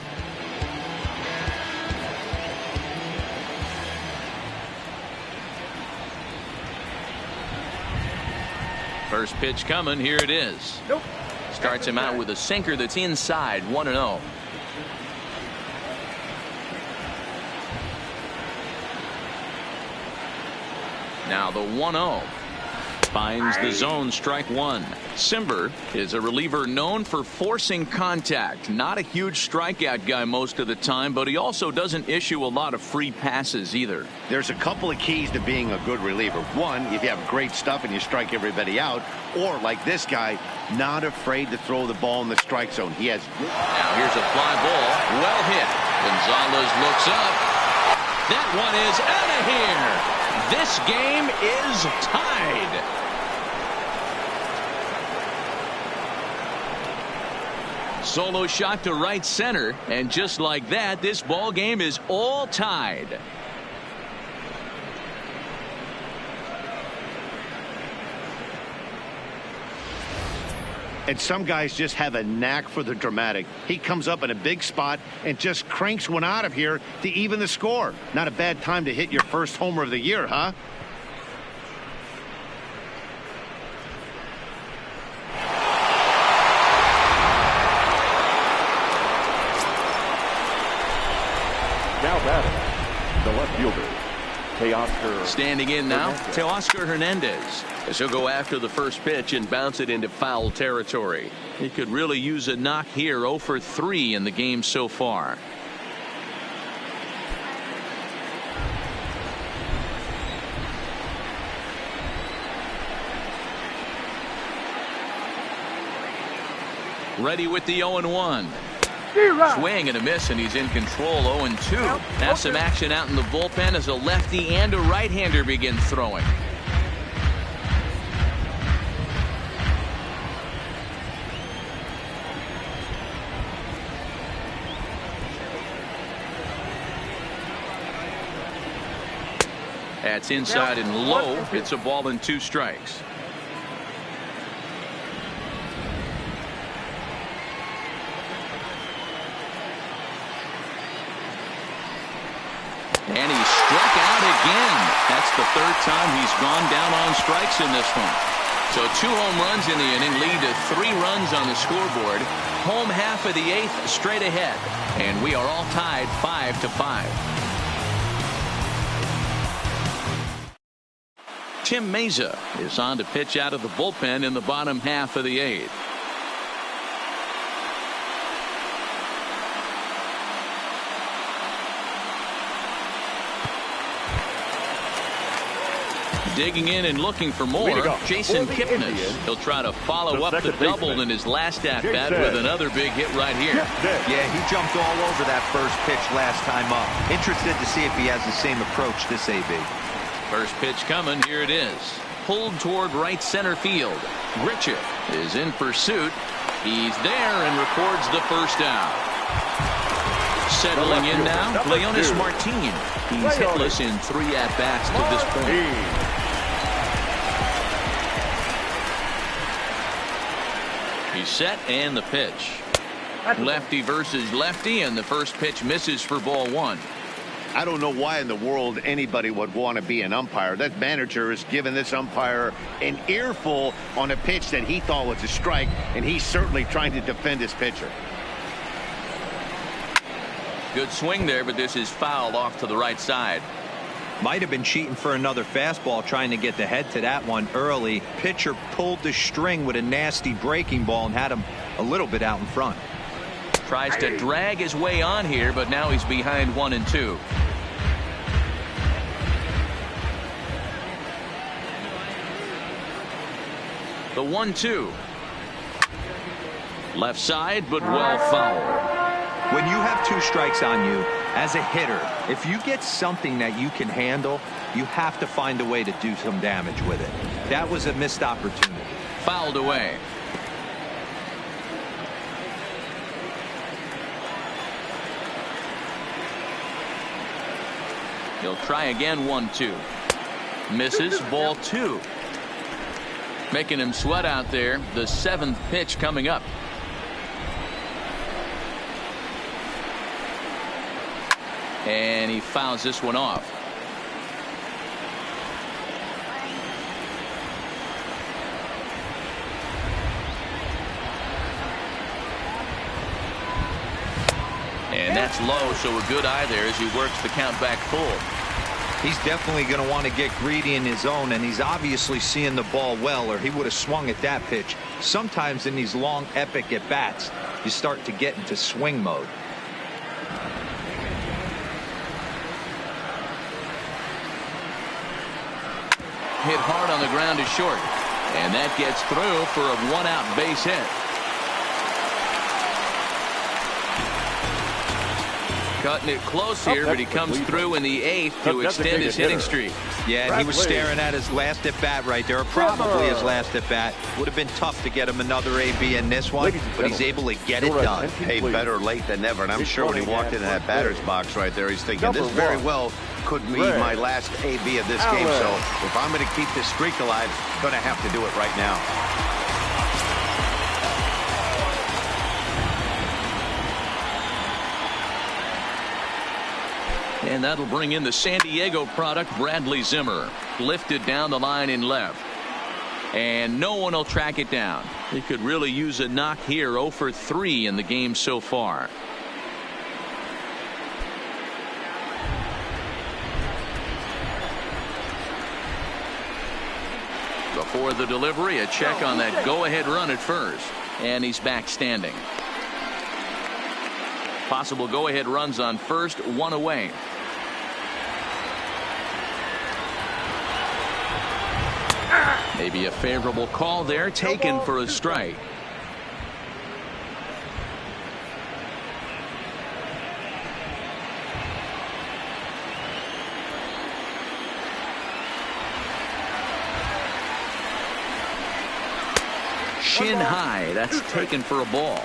First pitch coming. Here it is. Nope. Starts him out with a sinker that's inside. 1-0. Now the 1-0. Finds the zone, strike 1. Cimber is a reliever known for forcing contact. Not a huge strikeout guy most of the time, but he also doesn't issue a lot of free passes either. There's a couple of keys to being a good reliever. One, if you have great stuff and you strike everybody out, or like this guy, not afraid to throw the ball in the strike zone. He has. Now here's a fly ball, well hit. Gonzalez looks up. That one is out of here. This game is tied. Solo shot to right center, and just like that, this ball game is all tied. And some guys just have a knack for the dramatic. He comes up in a big spot and just cranks one out of here to even the score. Not a bad time to hit your first homer of the year, huh? Now batting, the left fielder, Teoscar. Standing in now, Teoscar Hernandez. As he'll go after the first pitch and bounce it into foul territory. He could really use a knock here. 0 for 3 in the game so far. Ready with the 0-1. Swing and a miss, and he's in control. 0-2. Now some action out in the bullpen as a lefty and a right-hander begin throwing. That's inside and low. It's a ball and 2 strikes. And he struck out again. That's the 3rd time he's gone down on strikes in this one. So 2 home runs in the inning lead to 3 runs on the scoreboard. Home half of the 8th straight ahead. And we are all tied 5-5. Tim Meza is on to pitch out of the bullpen in the bottom half of the 8th. Digging in and looking for more, Jason Kipnis. He'll try to follow up the double in his last at-bat with another big hit right here. Yeah, he jumped all over that first pitch last time up. Interested to see if he has the same approach this AB. First pitch coming. Here it is. Pulled toward right center field. Grichuk is in pursuit. He's there and records the first out. Settling in now, Leonys Martin. He's hitless in 3 at-bats to this point. He's set, and the pitch. Lefty versus lefty, and the first pitch misses for ball 1. I don't know why in the world anybody would want to be an umpire. That manager has given this umpire an earful on a pitch that he thought was a strike, and he's certainly trying to defend his pitcher. Good swing there, but this is fouled off to the right side. Might have been cheating for another fastball, trying to get the head to that one early. Pitcher pulled the string with a nasty breaking ball and had him a little bit out in front. Tries to drag his way on here, but now he's behind 1-2. The 1-2. Left side, but well fouled. When you have 2 strikes on you as a hitter, if you get something that you can handle, you have to find a way to do some damage with it. That was a missed opportunity. Fouled away. He'll try again. 1-2. Misses. Ball 2. Making him sweat out there. The 7th pitch coming up. And he fouls this one off. And that's low, so a good eye there as he works the count back full. He's definitely going to want to get greedy in his zone, and he's obviously seeing the ball well, or he would have swung at that pitch. Sometimes in these long, epic at-bats, you start to get into swing mode. Hit hard on the ground to short, and that gets through for a 1-out base hit. Cutting it close here, but he comes through in the 8th to extend his hitting streak. Yeah, he was staring at his last at-bat right there, or probably his last at-bat. Would have been tough to get him another AB in this one, but he's able to get it done. Hey, better late than never, and I'm sure when he walked into that batter's box right there, he's thinking, this very well could be my last AB of this game, so if I'm going to keep this streak alive, I'm going to have to do it right now. And that'll bring in the San Diego product, Bradley Zimmer. Lifted down the line in left. And no one will track it down. He could really use a knock here. 0 for 3 in the game so far. Before the delivery, a check on that go-ahead run at first. And he's back standing. Possible go-ahead runs on first, one away. Maybe a favorable call there, taken for a strike. Shin high, that's taken for a ball.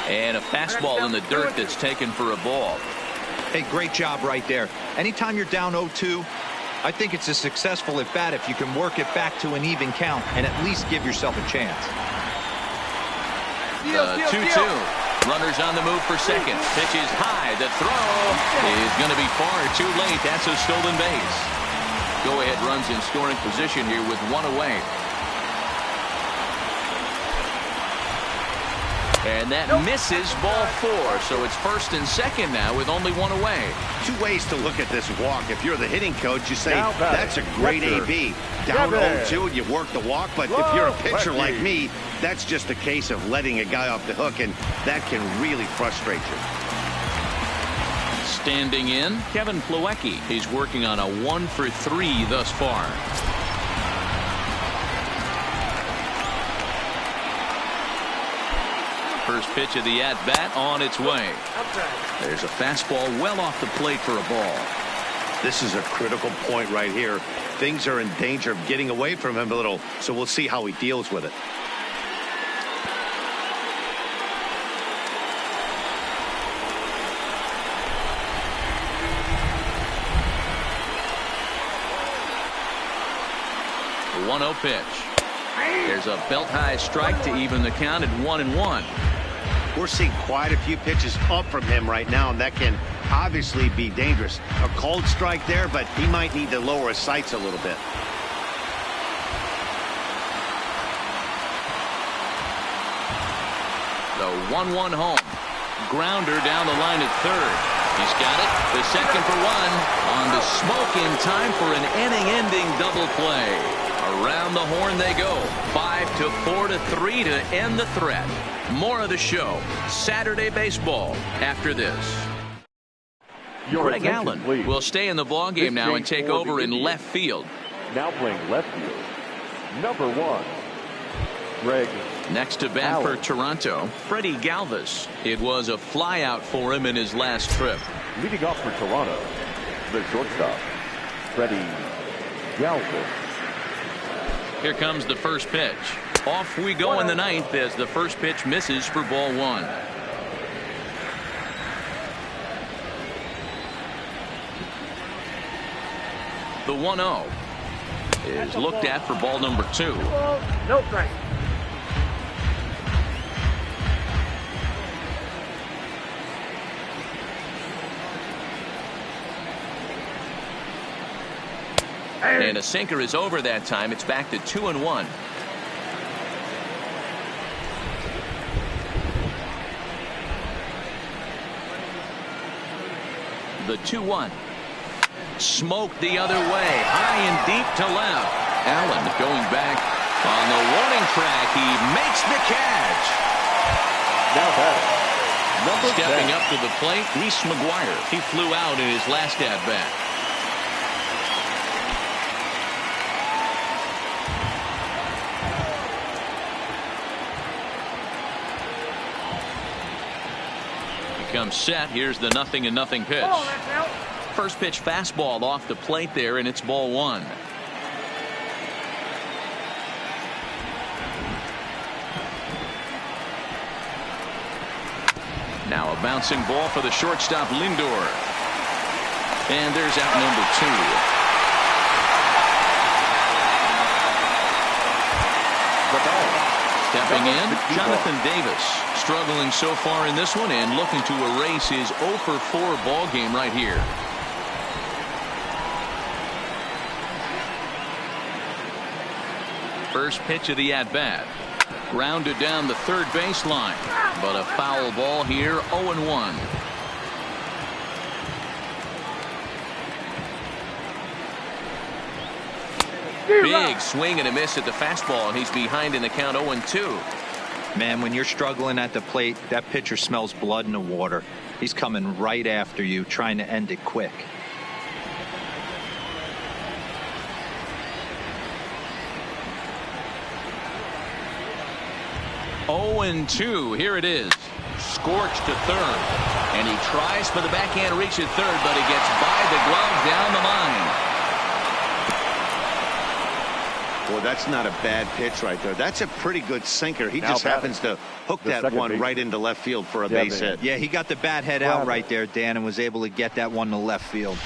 And a fastball in the dirt that's taken for a ball. Hey, great job right there. Anytime you're down 0-2, I think it's a successful at bat if you can work it back to an even count and at least give yourself a chance. 2-2. Runners on the move for second. Pitch is high. The throw is going to be far too late. That's a stolen base. Go-ahead runs in scoring position here with one away. And that misses ball 4. So it's first and second now with only one away. Two ways to look at this walk. If you're the hitting coach, you say, that's a great AB. Down 0-2, you work the walk. But if you're a pitcher like me, that's just a case of letting a guy off the hook, and that can really frustrate you. Standing in, Kevin Plawecki. He's working on a 1-for-3 thus far. First pitch of the at-bat on its way. There's a fastball well off the plate for a ball. This is a critical point right here. Things are in danger of getting away from him a little, so we'll see how he deals with it. The 1-0 pitch. There's a belt-high strike to even the count at 1-1. We're seeing quite a few pitches up from him right now, and that can obviously be dangerous. A cold strike there, but he might need to lower his sights a little bit. The 1-1 home. Grounder down the line at third. He's got it. The second for one. On the smoke in time for an inning-ending double play. Around the horn they go. 5-4-3 to end the threat. More of the show. Saturday baseball after this. Greg Allen will stay in the ballgame now and take over in left field. Now playing left field, number 1, Greg Next to bat Allen. for Toronto, Freddie Galvis. It was a flyout for him in his last trip. Leading off for Toronto, the shortstop, Freddie Galvis. Here comes the first pitch. Off we go in the ninth as the first pitch misses for ball 1. The 1-0 is looked at for ball number 2. No strike. And a sinker is over that time. It's back to 2-1. The 2-1. Smoked the other way. High and deep to left. Allen going back on the warning track. He makes the catch. Now batting, number Stepping 10. up to the plate, Reese McGuire. He flew out in his last at-bat. Comes set. Here's the 0-0 pitch. First pitch fastball off the plate there, and it's ball 1. Now a bouncing ball for the shortstop Lindor. And there's out number 2. Stepping in, Jonathan Davis, struggling so far in this one and looking to erase his 0-for-4 ball game right here. First pitch of the at-bat. Grounded down the third baseline, but a foul ball here. 0-1. Big swing and a miss at the fastball, and he's behind in the count. 0-2. Man, when you're struggling at the plate, that pitcher smells blood in the water. He's coming right after you, trying to end it quick. Oh, 0-2. Here it is. Scorched to third, and he tries for the backhand reach at third, but he gets by the glove down the line. Well, that's not a bad pitch right there. That's a pretty good sinker. He just happens to hook that one right into left field for a base hit. Yeah, he got the bat head out right there, Dan, and was able to get that one to left field.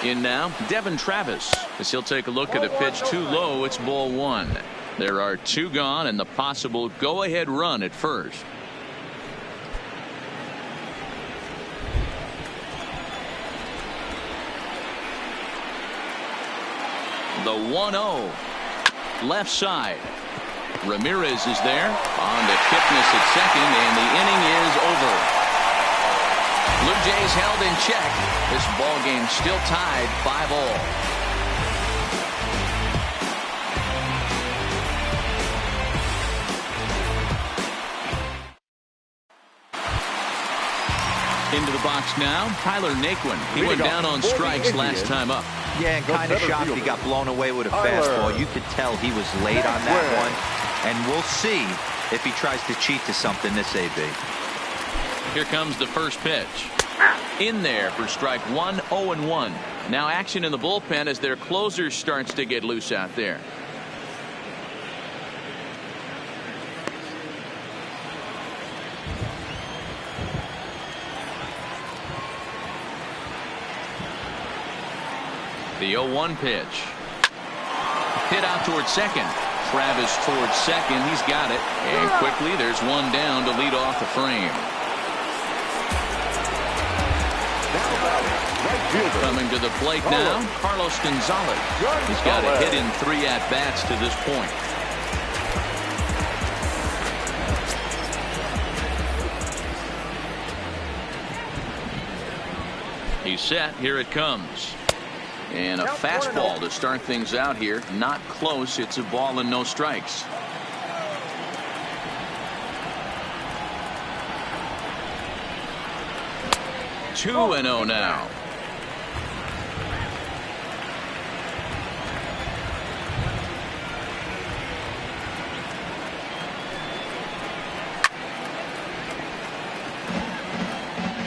In now, Devin Travis, as he'll take a look at a pitch too low. It's ball one. There are two gone and the possible go-ahead run at first. The 1-0. Left side. Ramirez is there on to Kipnis at second, and the inning is over. Blue Jays held in check. This ball game still tied 5-all. Into the box now, Tyler Naquin. He went down on strikes last time up. Yeah, and kind of shocked he got blown away with a fastball. You could tell he was late on that one. And we'll see if he tries to cheat to something this AB. Here comes the first pitch. In there for strike one. 0-1. Now action in the bullpen as their closer starts to get loose out there. The 0-1 pitch. Hit out towards second. Travis towards second. He's got it. And quickly there's one down to lead off the frame. Coming to the plate now, Carlos Gonzalez. He's got a hit in 3 at-bats to this point. He's set. Here it comes. And a fastball to start things out here. Not close. It's a ball and no strikes. Two 2-0 now.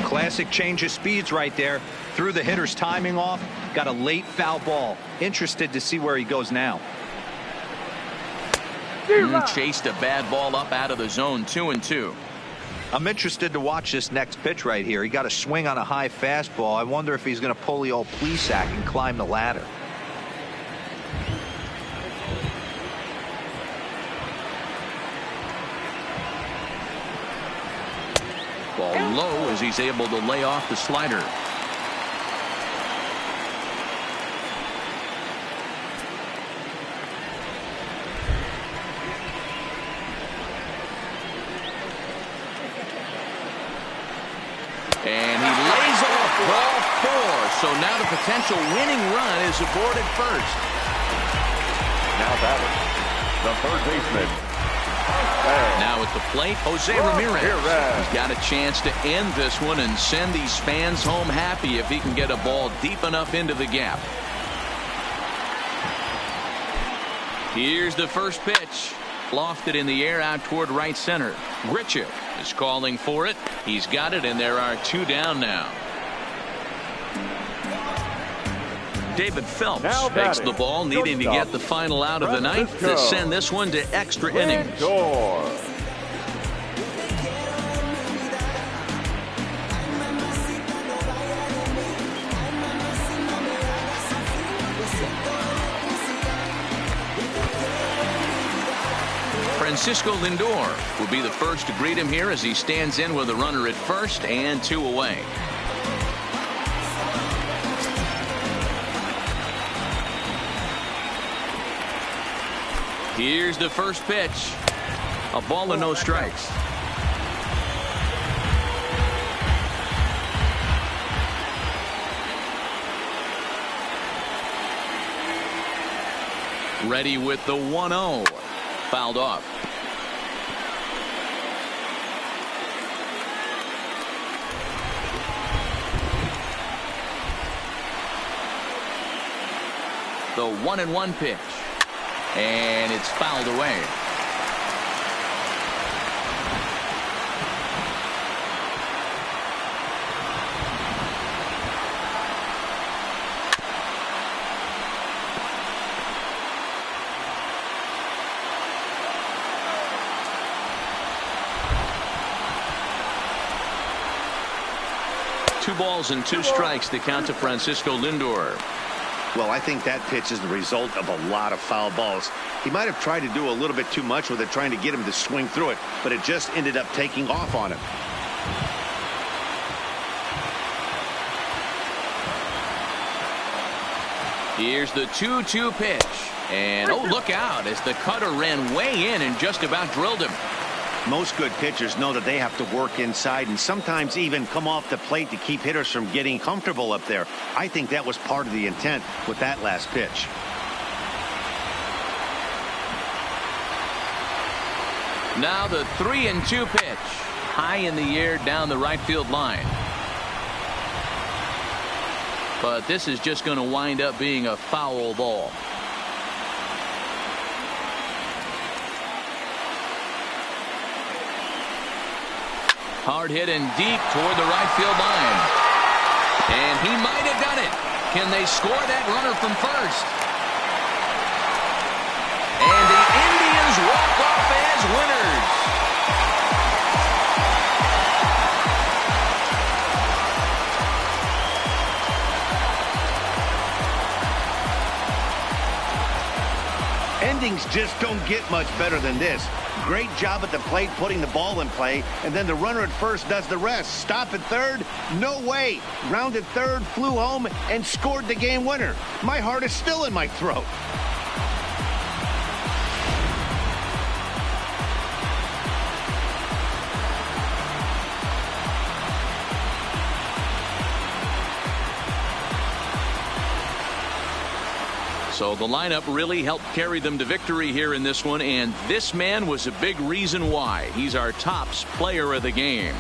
Classic change of speeds right there. Threw the hitter's timing off. Got a late foul ball. Interested to see where he goes now. Chased a bad ball up out of the zone. 2-2. I'm interested to watch this next pitch right here. He got a swing on a high fastball. I wonder if he's going to pull the old Plesac and climb the ladder. Ball low as he's able to lay off the slider. And he lays off ball 4. So now the potential winning run is aboard at first. Now batting, the third baseman. Now at the plate, Jose Ramirez. He's got a chance to end this one and send these fans home happy if he can get a ball deep enough into the gap. Here's the first pitch. Lofted in the air out toward right center. Grichuk is calling for it. He's got it, and there are 2 down now. David Phelps takes the ball, needing to get the final out of the ninth to send this one to extra innings. Francisco Lindor will be the first to greet him here as he stands in with a runner at first and 2 away. Here's the first pitch. A ball and no strikes. Ready with the 1-0. Fouled off. The 1-1 pitch. And it's fouled away. Two balls and 2 strikes to count to Francisco Lindor. Well, I think that pitch is the result of a lot of foul balls. He might have tried to do a little bit too much with it, trying to get him to swing through it, but it just ended up taking off on him. Here's the 2-2 pitch. And oh, look out as the cutter ran way in and just about drilled him. Most good pitchers know that they have to work inside and sometimes even come off the plate to keep hitters from getting comfortable up there. I think that was part of the intent with that last pitch. Now the 3-2 pitch. High in the air down the right field line. But this is just going to wind up being a foul ball. Hard hit and deep toward the right field line. And he might have done it. Can they score that runner from first? And the Indians walk off as winners. Endings just don't get much better than this. Great job at the plate putting the ball in play, and then the runner at first does the rest. Stop at third? No way. Rounded third, flew home, and scored the game winner. My heart is still in my throat. So the lineup really helped carry them to victory here in this one, and this man was a big reason why. He's our tops player of the game.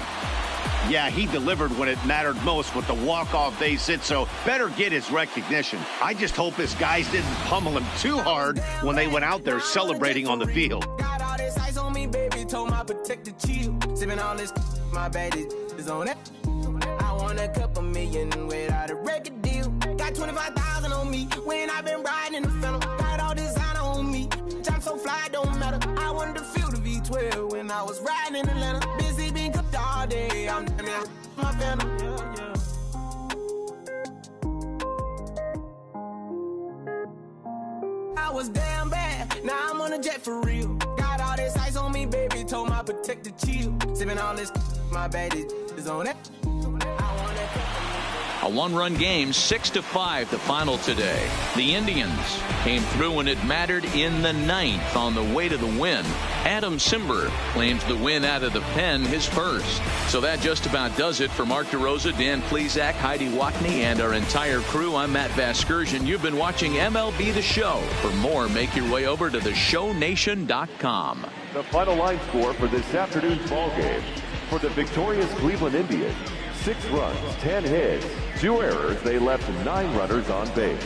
Yeah, he delivered when it mattered most with the walk-off base hit, so better get his recognition. I just hope his guys didn't pummel him too hard when they went out there celebrating on the field. Got all this ice on me, baby, told my protector chill. Sipping all this, my baby is on it. I want a couple million without a record deal. Got 25,000 on me when I've been riding in the Phantom. Got all designer on me. I'm so fly, don't matter. I wanted to feel the V12 when I was riding in Atlanta. Busy being cooked all day. I'm damn near my Phantom. Yeah. I was damn bad. Now I'm on a jet for real. Got all this ice on me, baby. Told my protector chill. Sipping all this, my baby is on it. A one-run game, 6-5 the final today. The Indians came through when it mattered in the 9th on the way to the win. Adam Cimber claims the win out of the pen, his first. So that just about does it for Mark DeRosa, Dan Plesac, Heidi Watney, and our entire crew. I'm Matt Vasgersian. You've been watching MLB The Show. For more, make your way over to theshownation.com. The final line score for this afternoon's ball game. For the victorious Cleveland Indians, 6 runs, 10 hits, 2 errors. They left 9 runners on base.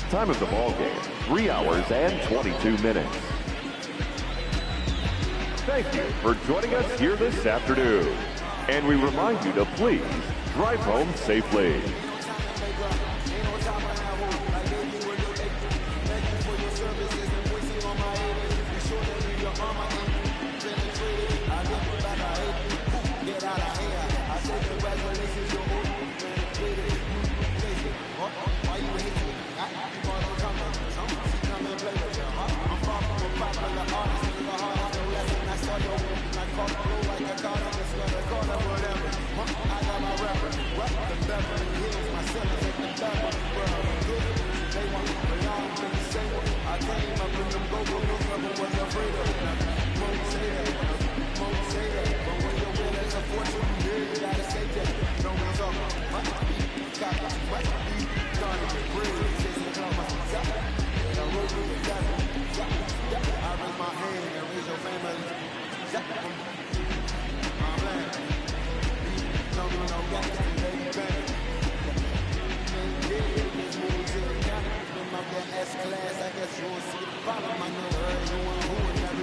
Time of the ball game, 3 hours and 22 minutes. Thank you for joining us here this afternoon. And we remind you to please drive home safely. Beverly Hills, my sellers at the Beverly World. They want me, but y'all ain't finna say what. I came up in them go-go, never was afraid of it. Won't say that, won't say that. But when you're with us, a fortune, you gotta say that. No one's up, must be, got it, must be, done it, breathe, chasing down my success. And I roll with the devil, I raise my hand and raise your family. My man, don't need no gas, baby, bang. This movie to the county, in my S-class, I guess you won't see the problem. I know her, you want who would never